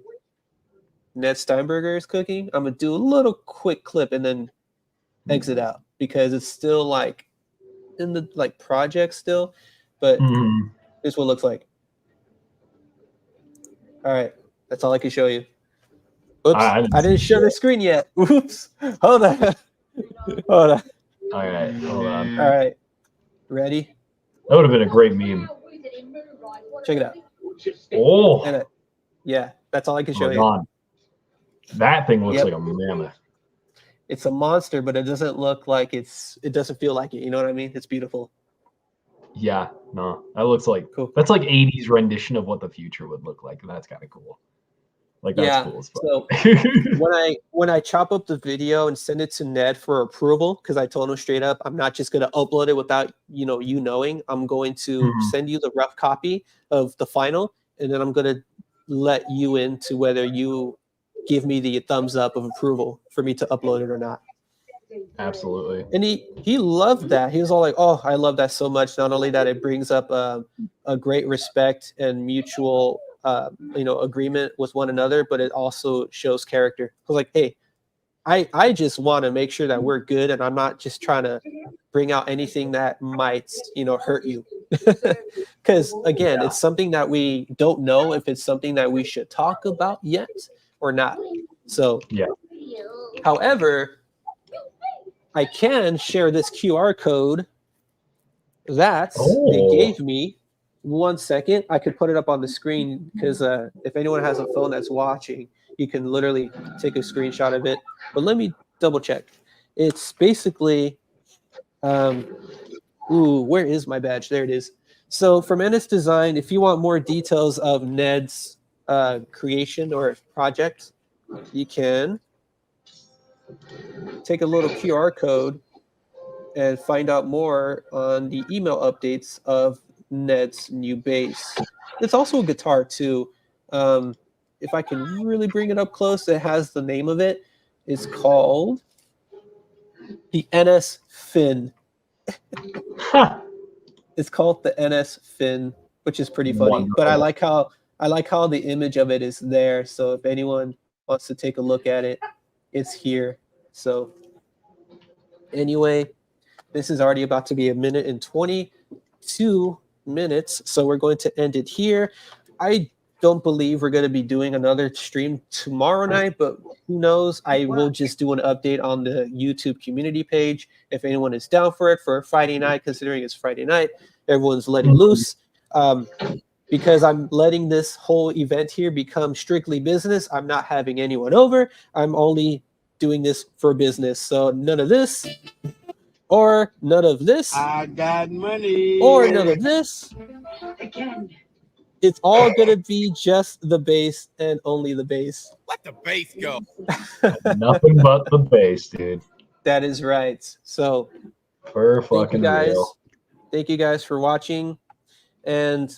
Steinberger is cooking. I'm gonna do a little quick clip and then exit out because it's still like in the like project still, but here's what it looks like. All right, that's all I can show you. Oops, I didn't share the screen yet. Oops, hold on. Hold on. All right, hold on. All right, ready? That would have been a great meme. Check it out. Oh, And yeah, that's all I can show you. God. That thing looks like a mammoth. It's a monster, but it doesn't look like it doesn't feel like it. You know what I mean? It's beautiful. Yeah, no, that looks like cool. That's like 80s rendition of what the future would look like. That's kind of cool. Like that's cool as fuck. So when I chop up the video and send it to Ned for approval, because I told him straight up, I'm not just gonna upload it without you knowing. I'm going to send you the rough copy of the final, and then I'm gonna let you into whether you give me the thumbs up of approval for me to upload it or not. Absolutely. And he loved that. He was all like, "Oh, I love that so much. Not only that, it brings up a great respect and mutual, agreement with one another, but it also shows character." I was like, "Hey, I just want to make sure that we're good, and I'm not just trying to bring out anything that might, hurt you." Because again, it's something that we don't know if it's something that we should talk about yet or not. So, however, I can share this QR code that they gave me. 1 second. I could put it up on the screen because if anyone has a phone that's watching, you can literally take a screenshot of it. But let me double check. It's basically, where is my badge? There it is. So from Ennis Design, if you want more details of Ned's creation or project, you can take a little QR code and find out more on the email updates of Ned's new bass. It's also a guitar too. If I can really bring it up close, it has the name of it. It's called the NS Fin. It's called the NS Fin, which is pretty funny. But I like how the image of it is there. So if anyone wants to take a look at it, it's here. So anyway, this is already about to be 1 minute and 22 minutes. So we're going to end it here. I don't believe we're going to be doing another stream tomorrow night, but who knows? I will just do an update on the YouTube community page if anyone is down for it for Friday night, considering it's Friday night. Everyone's letting loose. Because I'm letting this whole event here become strictly business. I'm not having anyone over. I'm only doing this for business. So none of this, or none of this. I got money. Or none of this. Again. It's all going to be just the bass and only the bass. Let the bass go. Nothing but the bass, dude. That is right. So For fucking real. Thank you guys for watching. And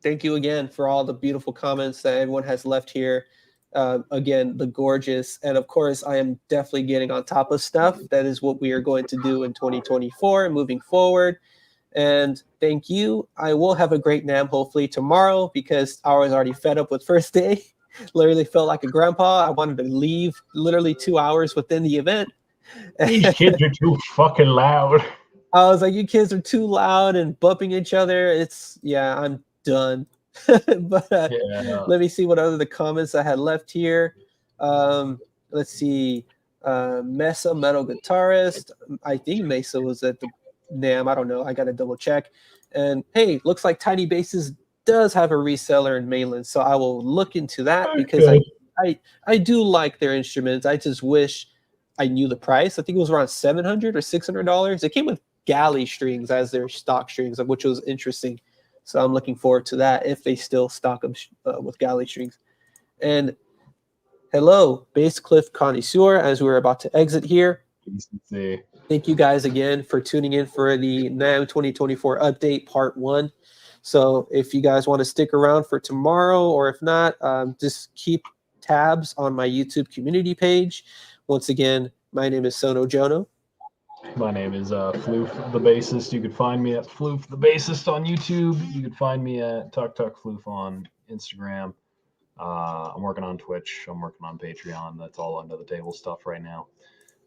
thank you again for all the beautiful comments that everyone has left here. Again, the gorgeous. And of course, I am definitely getting on top of stuff. That is what we are going to do in 2024 moving forward. And thank you. I will have a great NAMM hopefully tomorrow because I was already fed up with first day. Literally felt like a grandpa. I wanted to leave literally 2 hours within the event. These kids are too fucking loud. I was like, you kids are too loud and bumping each other. I'm done. But let me see what other the comments I had left here. Let's see. Mesa Metal Guitarist. I think Mesa was at the NAMM. I don't know. I got to double check. And hey, looks like Tiny Basses does have a reseller in mainland. So I will look into that because I do like their instruments. I just wish I knew the price. I think it was around $700 or $600. It came with galley strings as their stock strings, which was interesting. So I'm looking forward to that if they still stock them with galley strings. And hello, Bass Cliff Connoisseur, as we're about to exit here. Thank you guys again for tuning in for the NAMM 2024 update part 1. So if you guys want to stick around for tomorrow, or if not, just keep tabs on my YouTube community page. Once again, my name is Sono Jono. My name is Floof the Bassist. You can find me at Floof the Bassist on YouTube. You can find me at Tuk Floof on Instagram. I'm working on Twitch. I'm working on Patreon. That's all under the table stuff right now.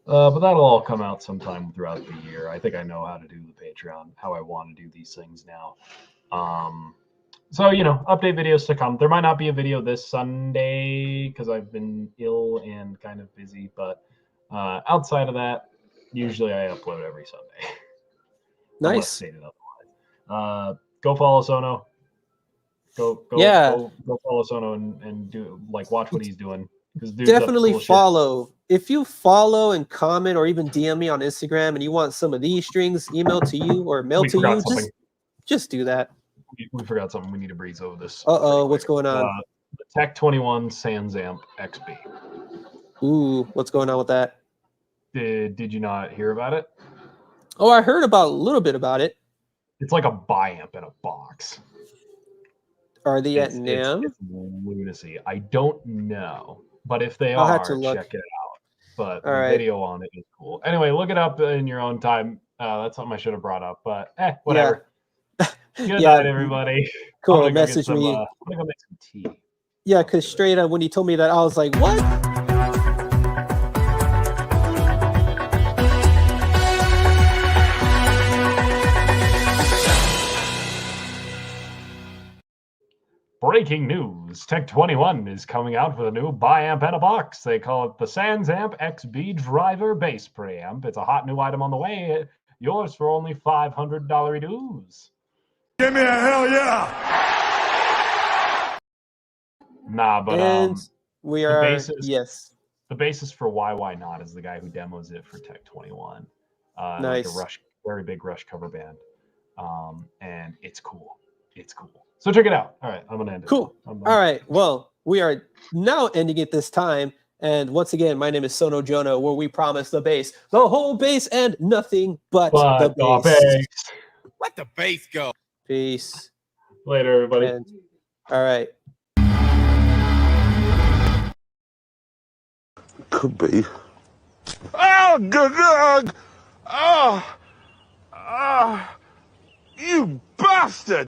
But that'll all come out sometime throughout the year. I think I know how to do the Patreon, how I want to do these things now. So, update videos to come. There might not be a video this Sunday because I've been ill and kind of busy. But outside of that, usually I upload every Sunday. Nice. Stated otherwise. Go follow Sono. Go follow Sono and do watch what he's doing. Definitely cool follow. Shit. If you follow and comment or even DM me on Instagram and you want some of these strings emailed to you or mailed to you, just do that. We forgot something. We need to breeze over this. What's going on? The Tech 21 SansAmp XB. Ooh, what's going on with that? Did you not hear about it? Oh, I heard a little bit about it. It's like a bi-amp in a box. Are they at NAMM? It's lunacy. I don't know, but if they have to look. Check it out. But the video on it is cool. Anyway, look it up in your own time. That's something I should have brought up, but whatever. Good night, everybody. Cool. Message me. I'm gonna go make some tea. Yeah, because straight up when he told me that, I was like, what? Breaking news, Tech 21 is coming out with a new bi-amp and a box. They call it the SansAmp XB Driver Bass Preamp. It's a hot new item on the way. Yours for only $500 dues. Give me a hell yeah! Nah, but we are the bassist for Why Not is the guy who demos it for Tech 21. Nice. Like a very big Rush cover band. And it's cool. It's cool. So check it out. All right, I'm going to end it. Cool. All right, well, we are now ending it this time. And once again, my name is Sono Jono, where we promise the bass, the whole bass, and nothing but the bass. Let the bass go. Peace. Later, everybody. All right. Could be. Oh, good. You bastard!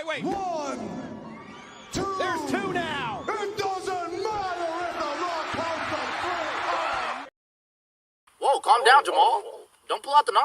Wait. One, two. There's two now. It doesn't matter if the rock comes from three. Whoa, calm down, Jamal. Don't pull out the 9.